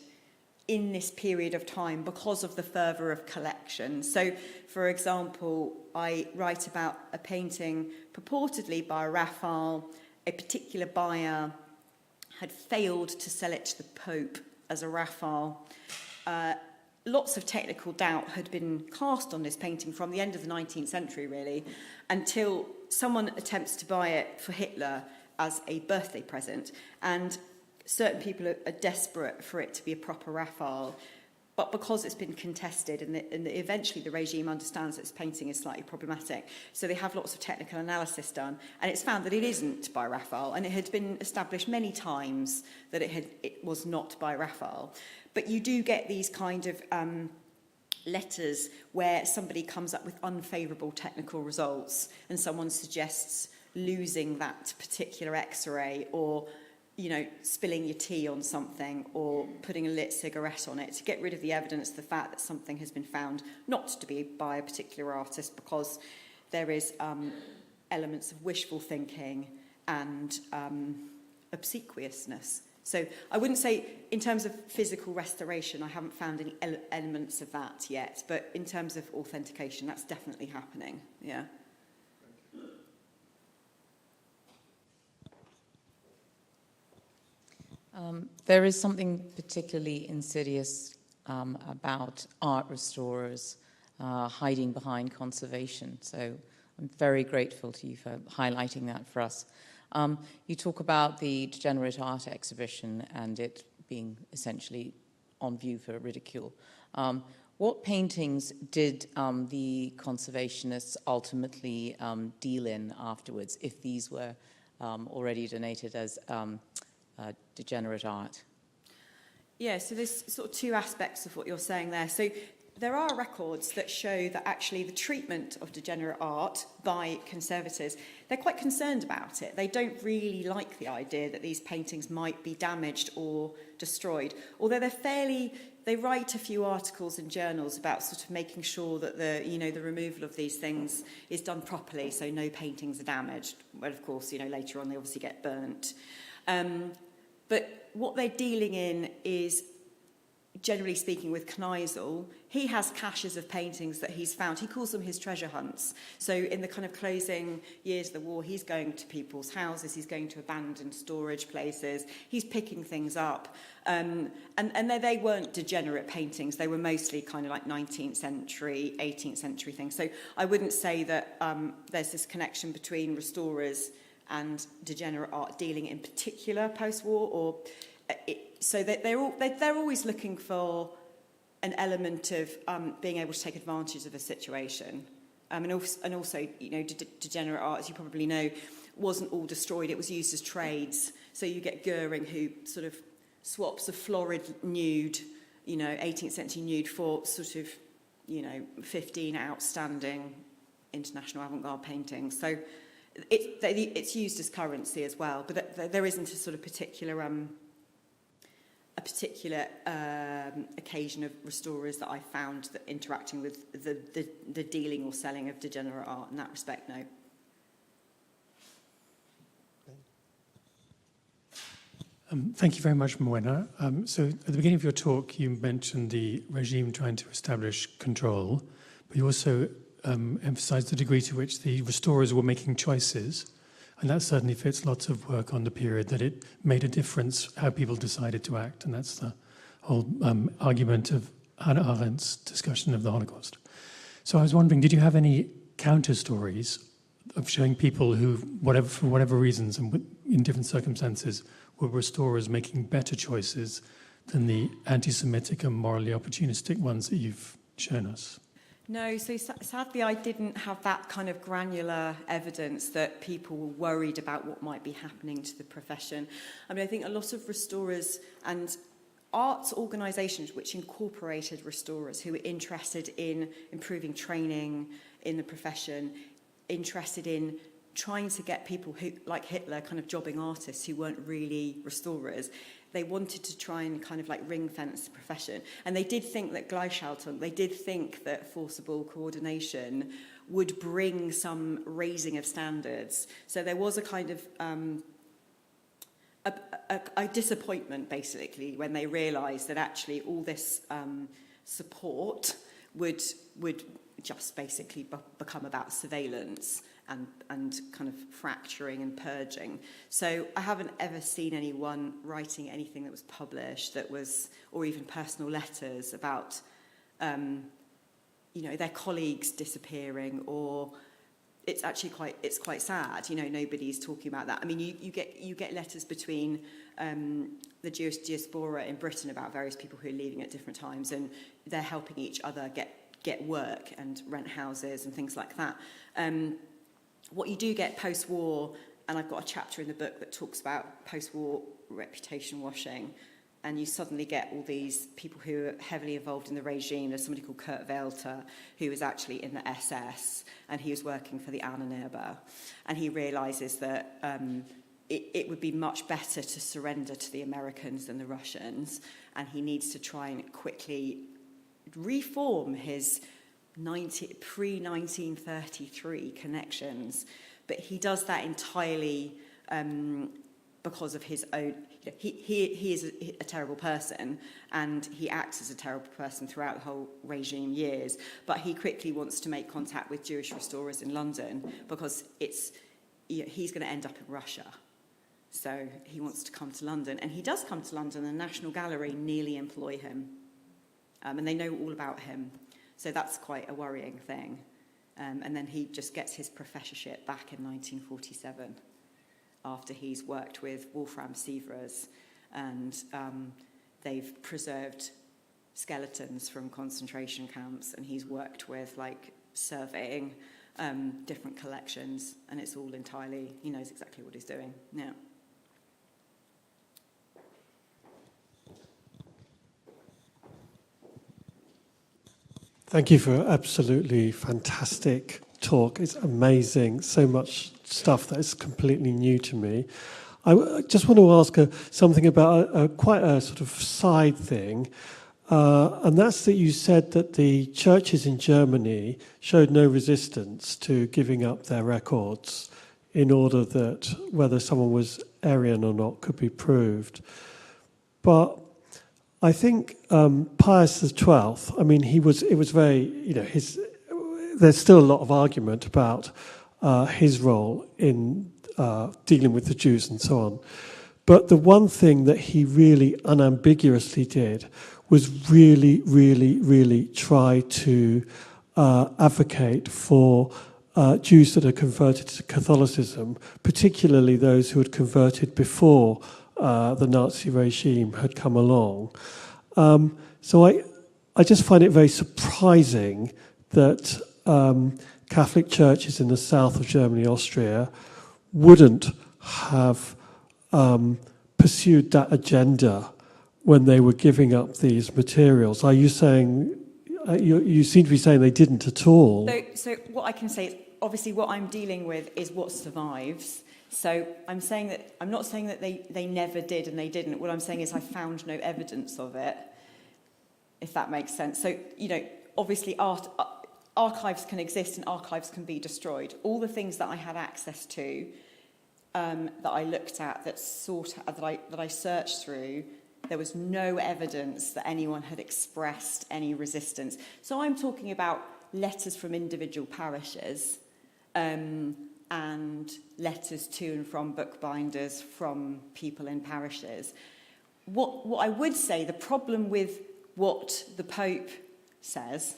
in this period of time because of the fervour of collection. So, for example, I write about a painting purportedly by Raphael. A particular buyer had failed to sell it to the Pope as a Raphael. Lots of technical doubt had been cast on this painting from the end of the 19th century, really, until someone attempts to buy it for Hitler as a birthday present. And certain people are desperate for it to be a proper Raphael. But because it's been contested and eventually the regime understands that this painting is slightly problematic, so they have lots of technical analysis done, and it's found that it isn't by Raphael, and it had been established many times that it was not by Raphael. But you do get these kind of letters where somebody comes up with unfavourable technical results and someone suggests losing that particular X-ray, or, you know, spilling your tea on something, or putting a lit cigarette on it to get rid of the evidence, the fact that something has been found not to be by a particular artist, because there is elements of wishful thinking and obsequiousness. So I wouldn't say, in terms of physical restoration, I haven't found any elements of that yet, but in terms of authentication, that's definitely happening, yeah. There is something particularly insidious about art restorers hiding behind conservation. So I'm very grateful to you for highlighting that for us. You talk about the degenerate art exhibition and it being essentially on view for ridicule. What paintings did the conservationists ultimately deal in afterwards, if these were already donated as degenerate art? Yeah, so there's sort of two aspects of what you're saying there. So there are records that show that actually the treatment of degenerate art by conservators, they're quite concerned about it. They don't really like the idea that these paintings might be damaged or destroyed, although they write a few articles in journals about sort of making sure that the removal of these things is done properly, so no paintings are damaged. Well, of course, later on they obviously get burnt. But what they're dealing in is, generally speaking, with Kneisel. He has caches of paintings that he's found. He calls them his treasure hunts. So in the kind of closing years of the war, he's going to people's houses, he's going to abandoned storage places, he's picking things up. And they weren't degenerate paintings. They were mostly kind of like 19th century, 18th century things. So I wouldn't say that there's this connection between restorers and degenerate art dealing in particular post-war, or so that they're always looking for an element of being able to take advantage of a situation. And also, you know, degenerate art, as you probably know, wasn't all destroyed. It was used as trades. So you get Goering, who sort of swaps a florid nude, you know, 18th century nude for sort of, you know, 15 outstanding international avant-garde paintings. So it's used as currency as well. But there isn't a sort of particular occasion of restorers that I found that interacting with the dealing or selling of degenerate art in that respect, no. Thank you very much, Morwenna. So at the beginning of your talk, you mentioned the regime trying to establish control, but you also emphasized the degree to which the restorers were making choices. And that certainly fits lots of work on the period, that it made a difference how people decided to act. And that's the whole argument of Hannah Arendt's discussion of the Holocaust. So I was wondering, did you have any counter stories of showing people who, for whatever reasons and in different circumstances, were restorers making better choices than the anti-Semitic and morally opportunistic ones that you've shown us? No, so sadly I didn't have that kind of granular evidence that people were worried about what might be happening to the profession. I mean, I think a lot of restorers and arts organisations which incorporated restorers who were interested in improving training in the profession, interested in trying to get people who, like Hitler, kind of jobbing artists who weren't really restorers. They wanted to try and kind of like ring fence the profession. And they did think that Gleichschaltung, they did think that forcible coordination would bring some raising of standards. So there was a kind of a disappointment, basically, when they realised that actually all this support would just basically become about surveillance and kind of fracturing and purging. So I haven't ever seen anyone writing anything that was published that was, or even personal letters about, you know, their colleagues disappearing, or it's actually quite sad. You know, nobody's talking about that. I mean, you get letters between the Jewish diaspora in Britain about various people who are leaving at different times, and they're helping each other get work and rent houses and things like that. What you do get post-war, and I've got a chapter in the book that talks about post-war reputation washing, and you suddenly get all these people who are heavily involved in the regime. There's somebody called Kurt Welter, who was actually in the SS, and he was working for the Ahnenerbe. And he realises that it would be much better to surrender to the Americans than the Russians, and he needs to try and quickly reform his pre-1933 connections, but he does that entirely because of his own. He is a terrible person, and he acts as a terrible person throughout the whole regime years. But he quickly wants to make contact with Jewish restorers in London because he's going to end up in Russia. So he wants to come to London, and he does come to London. And the National Gallery nearly employ him, and they know all about him. So that's quite a worrying thing. And then he just gets his professorship back in 1947 after he's worked with Wolfram Sievers, and they've preserved skeletons from concentration camps, and he's worked with, like, surveying different collections, and it's all entirely, he knows exactly what he's doing. Yeah. Thank you for an absolutely fantastic talk. It's amazing. So much stuff that is completely new to me. I just want to ask something about quite a sort of side thing. And that's that you said that the churches in Germany showed no resistance to giving up their records in order that whether someone was Aryan or not could be proved. But I think Pius XII, I mean, it was very, you know, there's still a lot of argument about his role in dealing with the Jews and so on. But the one thing that he really unambiguously did was really, really, really try to advocate for Jews that are converted to Catholicism, particularly those who had converted before the Nazi regime had come along. So I just find it very surprising that Catholic churches in the south of Germany, Austria, wouldn't have pursued that agenda when they were giving up these materials. Are you saying, you seem to be saying they didn't at all? So what I can say is, obviously what I'm dealing with is what survives. So I'm not saying that they never did and they didn't. What I'm saying is I found no evidence of it, if that makes sense. So, obviously archives can exist and archives can be destroyed. All the things that I had access to, that I looked at, that I searched through, there was no evidence that anyone had expressed any resistance. So I'm talking about letters from individual parishes, and letters to and from bookbinders from people in parishes. What I would say, the problem with what the Pope says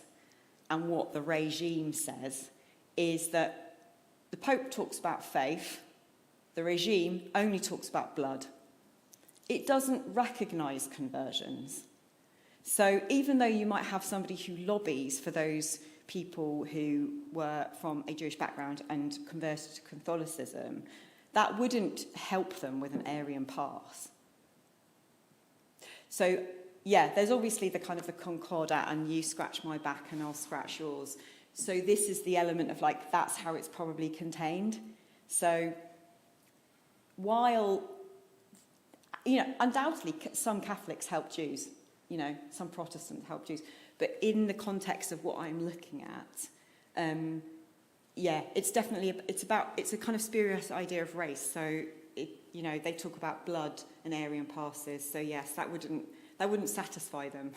and what the regime says is that the Pope talks about faith, the regime only talks about blood. It doesn't recognise conversions. So even though you might have somebody who lobbies for those people who were from a Jewish background and converted to Catholicism, that wouldn't help them with an Arian pass. So, yeah, there's obviously the kind of the concordat, and you scratch my back and I'll scratch yours. So this is the element of that's how it's probably contained. So while, undoubtedly some Catholics help Jews, some Protestants help Jews, but in the context of what I'm looking at, it's definitely, it's a kind of spurious idea of race. So, they talk about blood and Arian passes. So yes, that wouldn't satisfy them.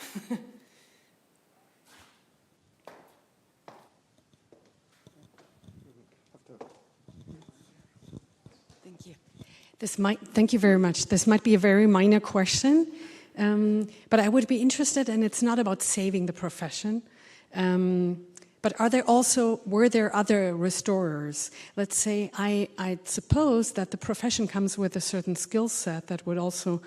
Thank you. Thank you very much. This might be a very minor question, but I would be interested, and it's not about saving the profession, but were there other restorers? Let's say I'd suppose that the profession comes with a certain skill set that would also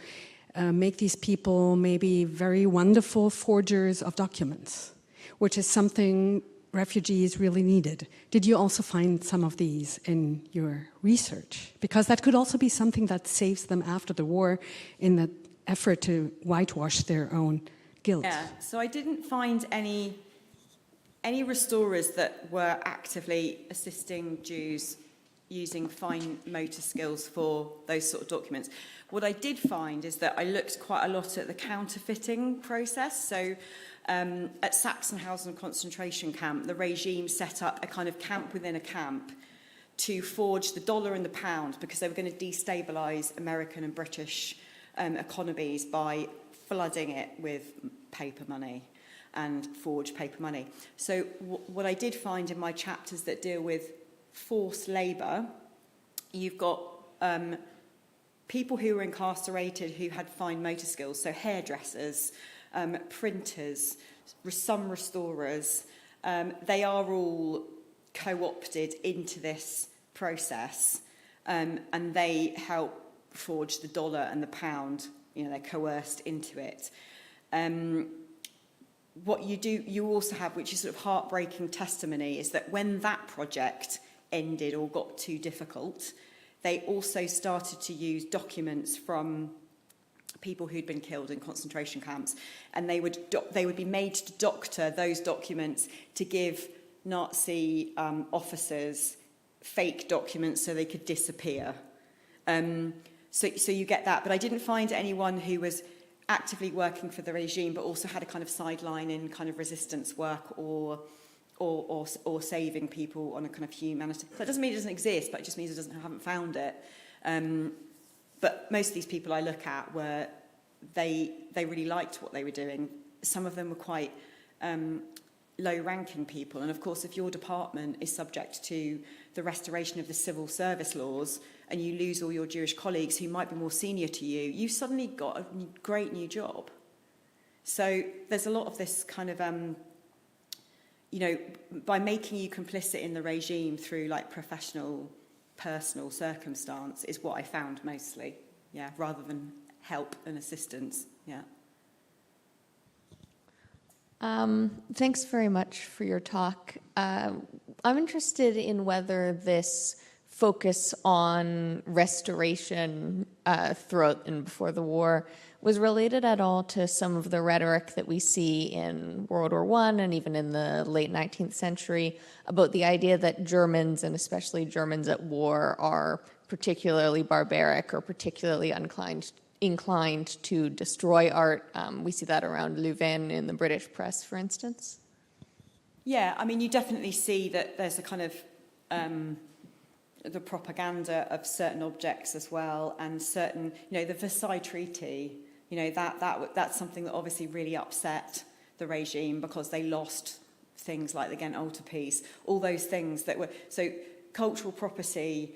make these people maybe very wonderful forgers of documents, which is something refugees really needed. Did you also find some of these in your research? Because that could also be something that saves them after the war in the effort to whitewash their own guilt. Yeah, so I didn't find any restorers that were actively assisting Jews using fine motor skills for those sort of documents. What I did find is that I looked quite a lot at the counterfeiting process. So at Sachsenhausen concentration camp, the regime set up a kind of camp within a camp to forge the dollar and the pound because they were going to destabilise American and British economies by flooding it with paper money and forged paper money. So what I did find in my chapters that deal with forced labour, you've got people who were incarcerated who had fine motor skills, so hairdressers, printers, some restorers. They are all co-opted into this process, and they help forge the dollar and the pound. They're coerced into it. What you also have, which is sort of heartbreaking testimony, is that when that project ended or got too difficult, they also started to use documents from people who'd been killed in concentration camps, and they would be made to doctor those documents to give Nazi officers fake documents so they could disappear. So you get that, but I didn't find anyone who was actively working for the regime but also had a kind of sideline in kind of resistance work or saving people on a kind of humanity. So it doesn't mean it doesn't exist, but it just means I haven't found it. But most of these people I look at were, they really liked what they were doing. Some of them were quite low-ranking people. And of course, if your department is subject to the restoration of the civil service laws and you lose all your Jewish colleagues who might be more senior to you, you've suddenly got a great new job. So there's a lot of this kind of, by making you complicit in the regime through professional, personal circumstance is what I found mostly, rather than help and assistance, Thanks very much for your talk. I'm interested in whether this focus on restoration throughout and before the war was related at all to some of the rhetoric that we see in World War I and even in the late 19th century about the idea that Germans, and especially Germans at war, are particularly barbaric or particularly inclined to destroy art. We see that around Louvain in the British press, for instance. Yeah, I mean, you definitely see that there's a kind of the propaganda of certain objects as well, and certain, the Versailles Treaty, that's something that obviously really upset the regime because they lost things like the Ghent altarpiece, all those things that were, so cultural property